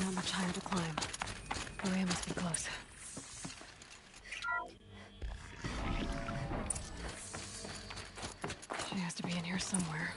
Not much higher to climb. Maria must be close. She has to be in here somewhere.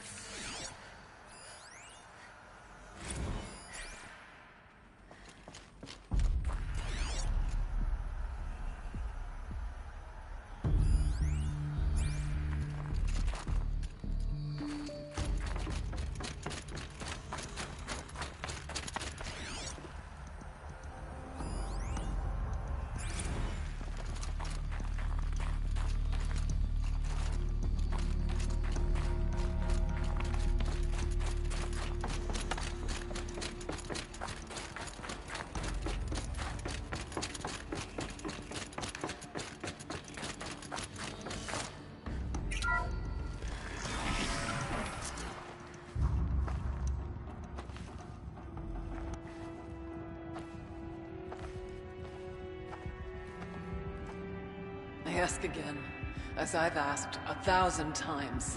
ask again, as I've asked 1,000 times.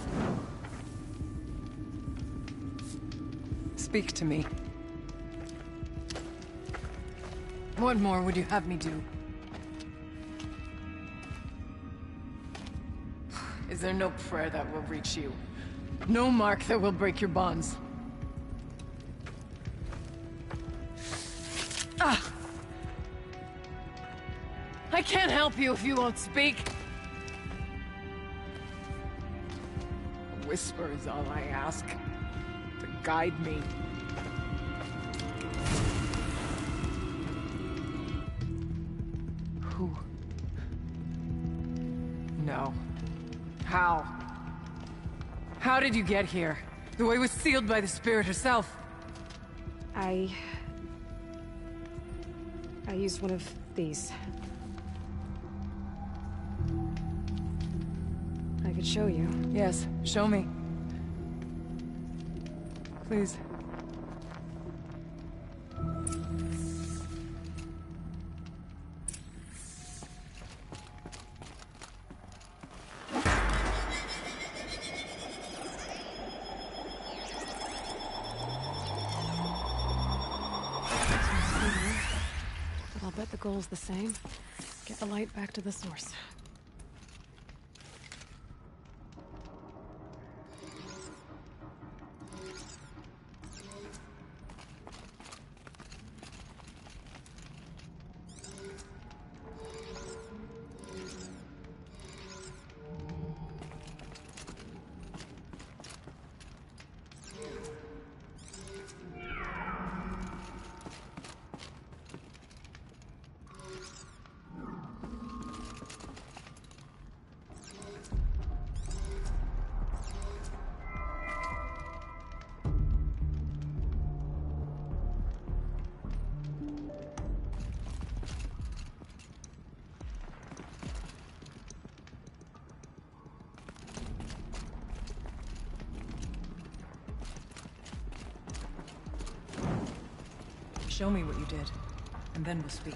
Speak to me. What more would you have me do? Is there no prayer that will reach you? No mark that will break your bonds? Ah! I can't help you if you won't speak. A whisper is all I ask. To guide me. Who? No. How? How did you get here? The way was sealed by the Spirit herself. I used one of these. I could show you. Yes, show me. Please. But I'll bet the goal's the same. Get the light back to the source. Show me what you did, and then we'll speak.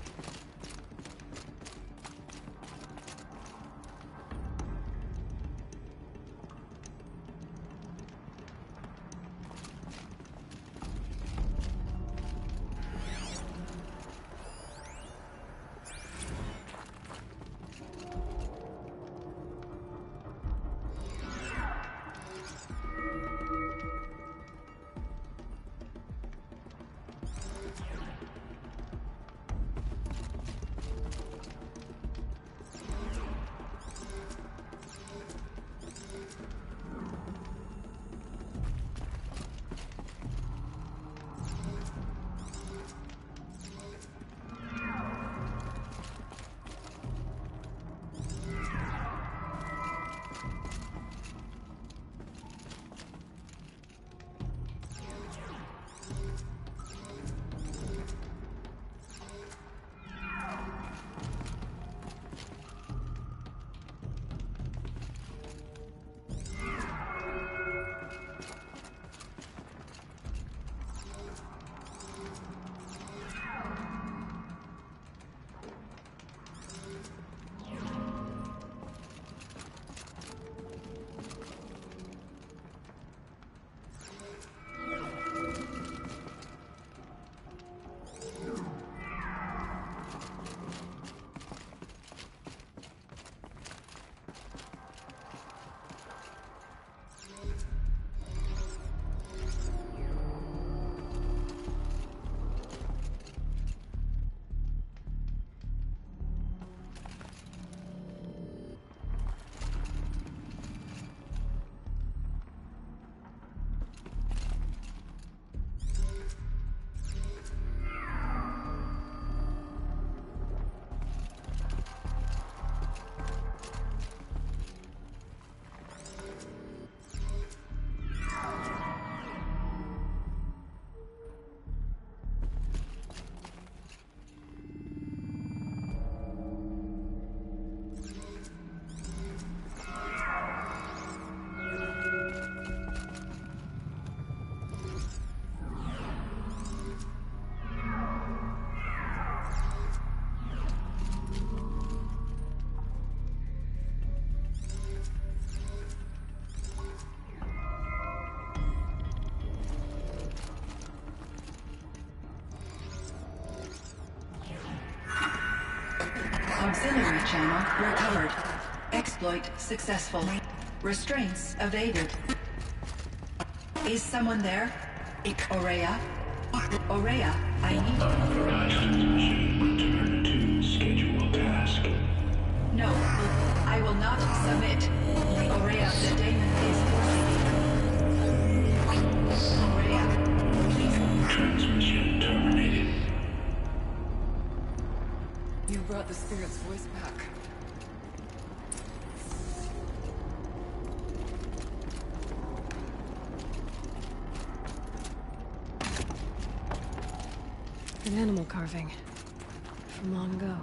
Auxiliary channel recovered. Exploit successful. Restraints evaded. Is someone there? Aurea? Aurea, I need you. Schedule task. No, I will not submit. Aurea, the daemon is forcing you. Aurea, please. Transmission terminated. You brought the spirit's voice back. An animal carving. From long ago.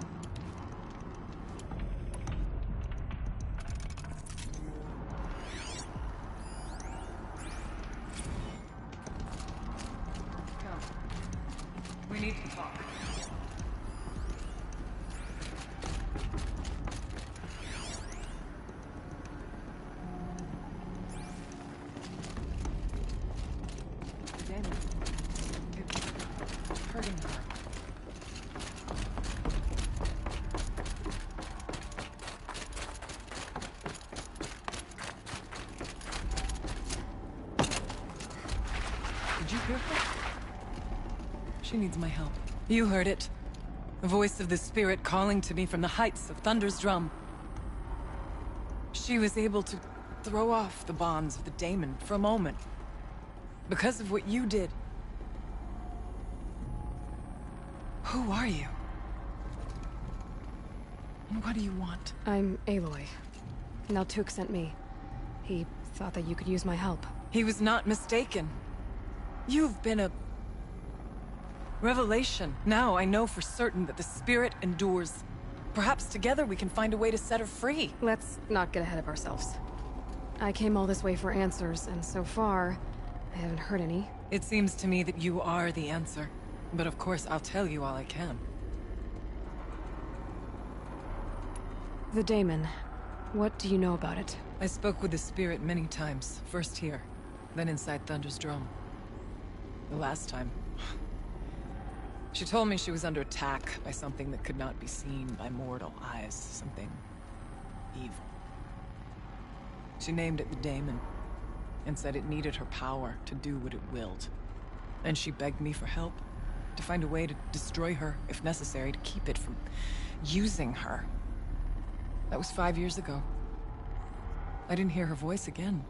Come. We need to talk. Hurting her. Did you hear her? She needs my help. You heard it. The voice of the spirit calling to me from the heights of Thunder's Drum. She was able to throw off the bonds of the daemon for a moment. Because of what you did. Who are you? And what do you want? I'm Aloy. Naltuk sent me. He thought that you could use my help. He was not mistaken. You've been a... revelation. Now I know for certain that the spirit endures. Perhaps together we can find a way to set her free. Let's not get ahead of ourselves. I came all this way for answers, and so far, I haven't heard any. It seems to me that you are the answer. But of course, I'll tell you all I can. The daemon. What do you know about it? I spoke with the spirit many times. First here, then inside Thunder's Drum. The last time... she told me she was under attack by something that could not be seen by mortal eyes. Something... evil. She named it the daemon, and said it needed her power to do what it willed. And she begged me for help. To find a way to destroy her, if necessary, to keep it from using her. That was 5 years ago. I didn't hear her voice again.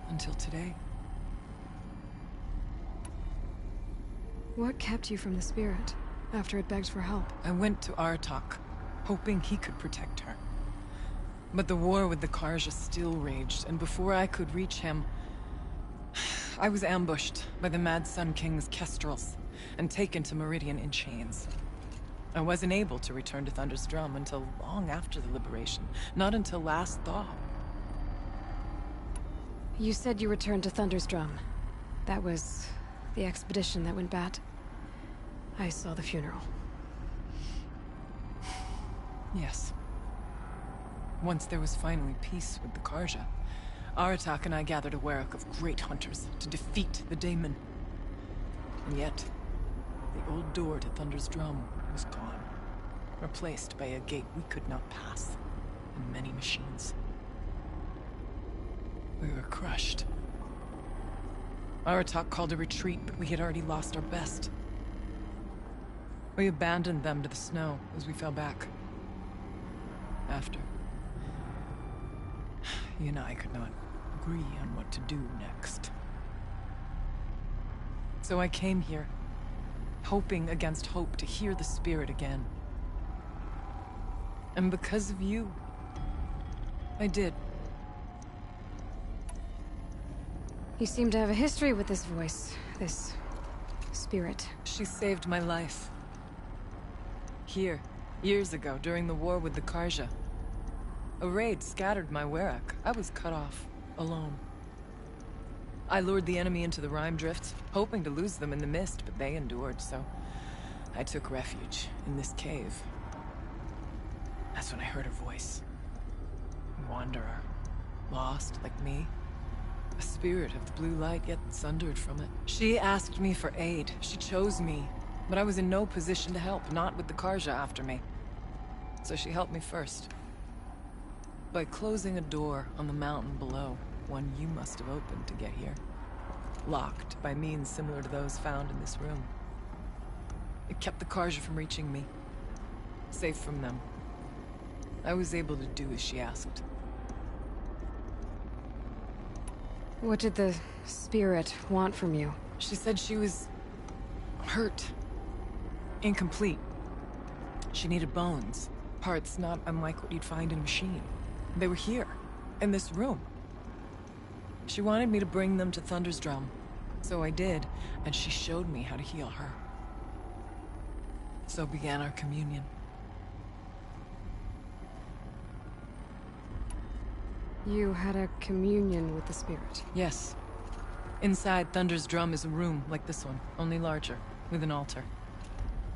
Until today. What kept you from the spirit, after it begged for help? I went to Aratak, hoping he could protect her. But the war with the Carja still raged, and before I could reach him... I was ambushed by the Mad Sun King's Kestrels, and taken to Meridian in chains. I wasn't able to return to Thunder's Drum until long after the liberation, not until last thaw. You said you returned to Thunder's Drum. That was the expedition that went bad. I saw the funeral. Yes. Once there was finally peace with the Carja, Aratak and I gathered a Werak of great hunters to defeat the daemon. And yet, the old door to Thunder's Drum was gone, replaced by a gate we could not pass, and many machines. We were crushed. Aratak called a retreat, but we had already lost our best. We abandoned them to the snow as we fell back. After, he and I could not agree on what to do next. So I came here, hoping against hope to hear the spirit again. And because of you, I did. You seem to have a history with this voice, this spirit. She saved my life. Here, years ago, during the war with the Carja. A raid scattered my Werak. I was cut off, alone. I lured the enemy into the Rime Drifts, hoping to lose them in the mist, but they endured, so I took refuge in this cave. That's when I heard her voice. A wanderer, lost like me. A spirit of the blue light, yet sundered from it. She asked me for aid. She chose me, but I was in no position to help, not with the Carja after me. So she helped me first. By closing a door on the mountain below, one you must have opened to get here. Locked by means similar to those found in this room. It kept the Carja from reaching me. Safe from them. I was able to do as she asked. What did the spirit want from you? She said she was hurt. Incomplete. She needed bones. Parts not unlike what you'd find in a machine. They were here, in this room. She wanted me to bring them to Thunder's Drum. So I did, and she showed me how to heal her. So began our communion. You had a communion with the spirit? Yes. Inside Thunder's Drum is a room like this one, only larger, with an altar.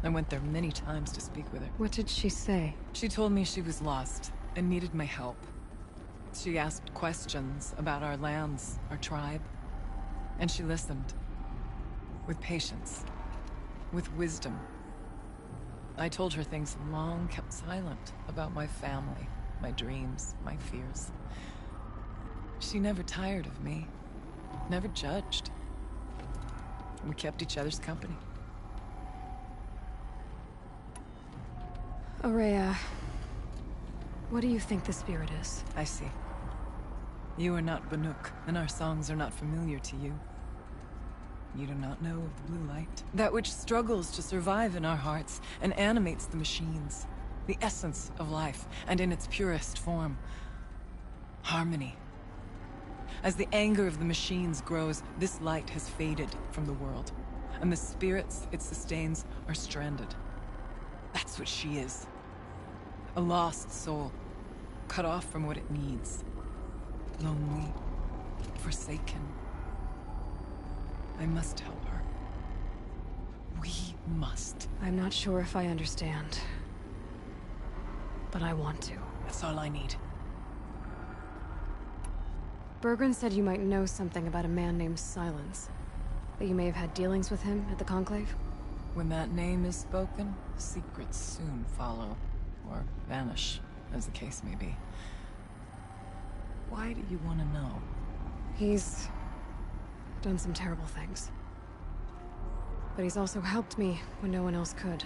I went there many times to speak with her. What did she say? She told me she was lost and needed my help. She asked questions about our lands, our tribe, and she listened. With patience. With wisdom. I told her things long kept silent about my family, my dreams, my fears. She never tired of me. Never judged. We kept each other's company. Ourea, what do you think the spirit is? I see. You are not Banuk, and our songs are not familiar to you. You do not know of the blue light. That which struggles to survive in our hearts and animates the machines. The essence of life, and in its purest form. Harmony. As the anger of the machines grows, this light has faded from the world, and the spirits it sustains are stranded. That's what she is. A lost soul, cut off from what it needs. Lonely, forsaken. I must help her. We must. I'm not sure if I understand. But I want to. That's all I need. Bergren said you might know something about a man named Silence. That you may have had dealings with him at the Conclave? When that name is spoken, secrets soon follow. Or vanish, as the case may be. Why do you want to know? He's done some terrible things. But he's also helped me when no one else could.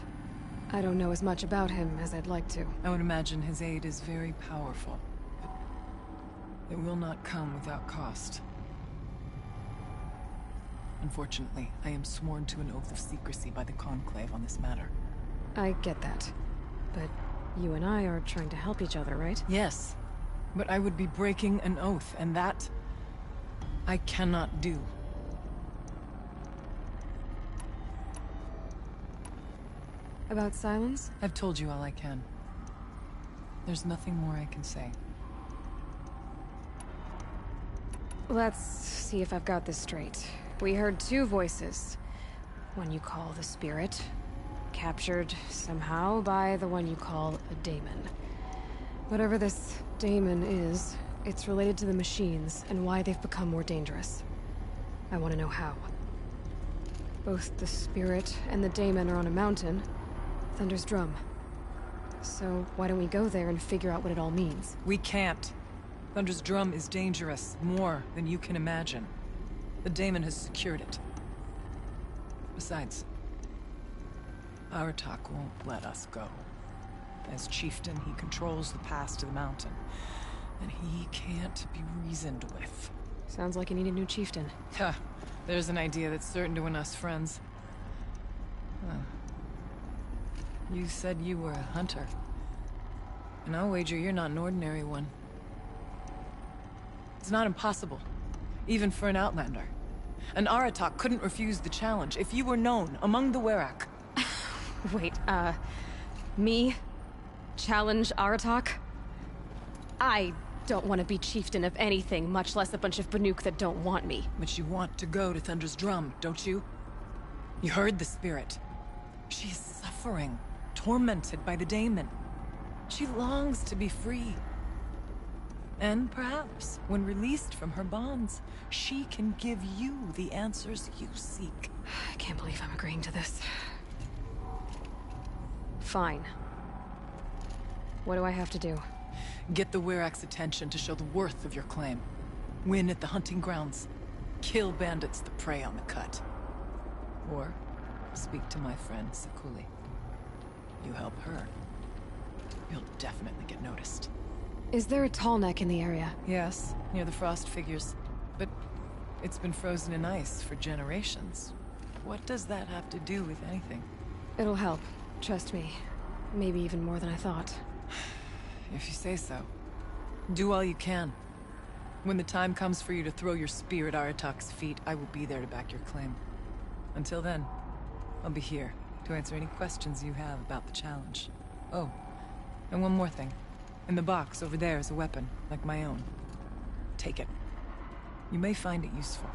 I don't know as much about him as I'd like to. I would imagine his aid is very powerful. But it will not come without cost. Unfortunately, I am sworn to an oath of secrecy by the Conclave on this matter. I get that. But you and I are trying to help each other, right? Yes. But I would be breaking an oath, and that I cannot do. About Silence? I've told you all I can. There's nothing more I can say. Let's see if I've got this straight. We heard two voices. One you call the Spirit, captured somehow by the one you call a daemon. Whatever this daemon is, it's related to the machines and why they've become more dangerous. I want to know how. Both the Spirit and the daemon are on a mountain, Thunder's Drum. So why don't we go there and figure out what it all means? We can't. Thunder's Drum is dangerous, more than you can imagine. The daemon has secured it. Besides, Aratak won't let us go. As chieftain, he controls the pass to the mountain, and he can't be reasoned with. Sounds like you need a new chieftain. Ha! There's an idea that's certain to win us friends. You said you were a hunter. And I'll wager you're not an ordinary one. It's not impossible, even for an outlander. And Aratak couldn't refuse the challenge if you were known among the Werak. Wait, me? Challenge Aratak? I don't want to be chieftain of anything, much less a bunch of Banuk that don't want me. But you want to go to Thunder's Drum, don't you? You heard the spirit. She is suffering, tormented by the daemon. She longs to be free. And perhaps, when released from her bonds, she can give you the answers you seek. I can't believe I'm agreeing to this. Fine. What do I have to do? Get the Werak's attention to show the worth of your claim. Win at the hunting grounds. Kill bandits that prey on the cut. Or speak to my friend Sekuli. You help her, you'll definitely get noticed. Is there a tall neck in the area? Yes, near the frost figures. But it's been frozen in ice for generations. What does that have to do with anything? It'll help. Trust me. Maybe even more than I thought. If you say so. Do all you can. When the time comes for you to throw your spear at Aratak's feet, I will be there to back your claim. Until then, I'll be here to answer any questions you have about the challenge. Oh, and one more thing. In the box over there is a weapon, like my own. Take it. You may find it useful.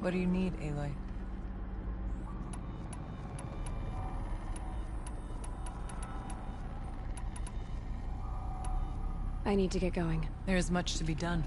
What do you need, Aloy? I need to get going. There is much to be done.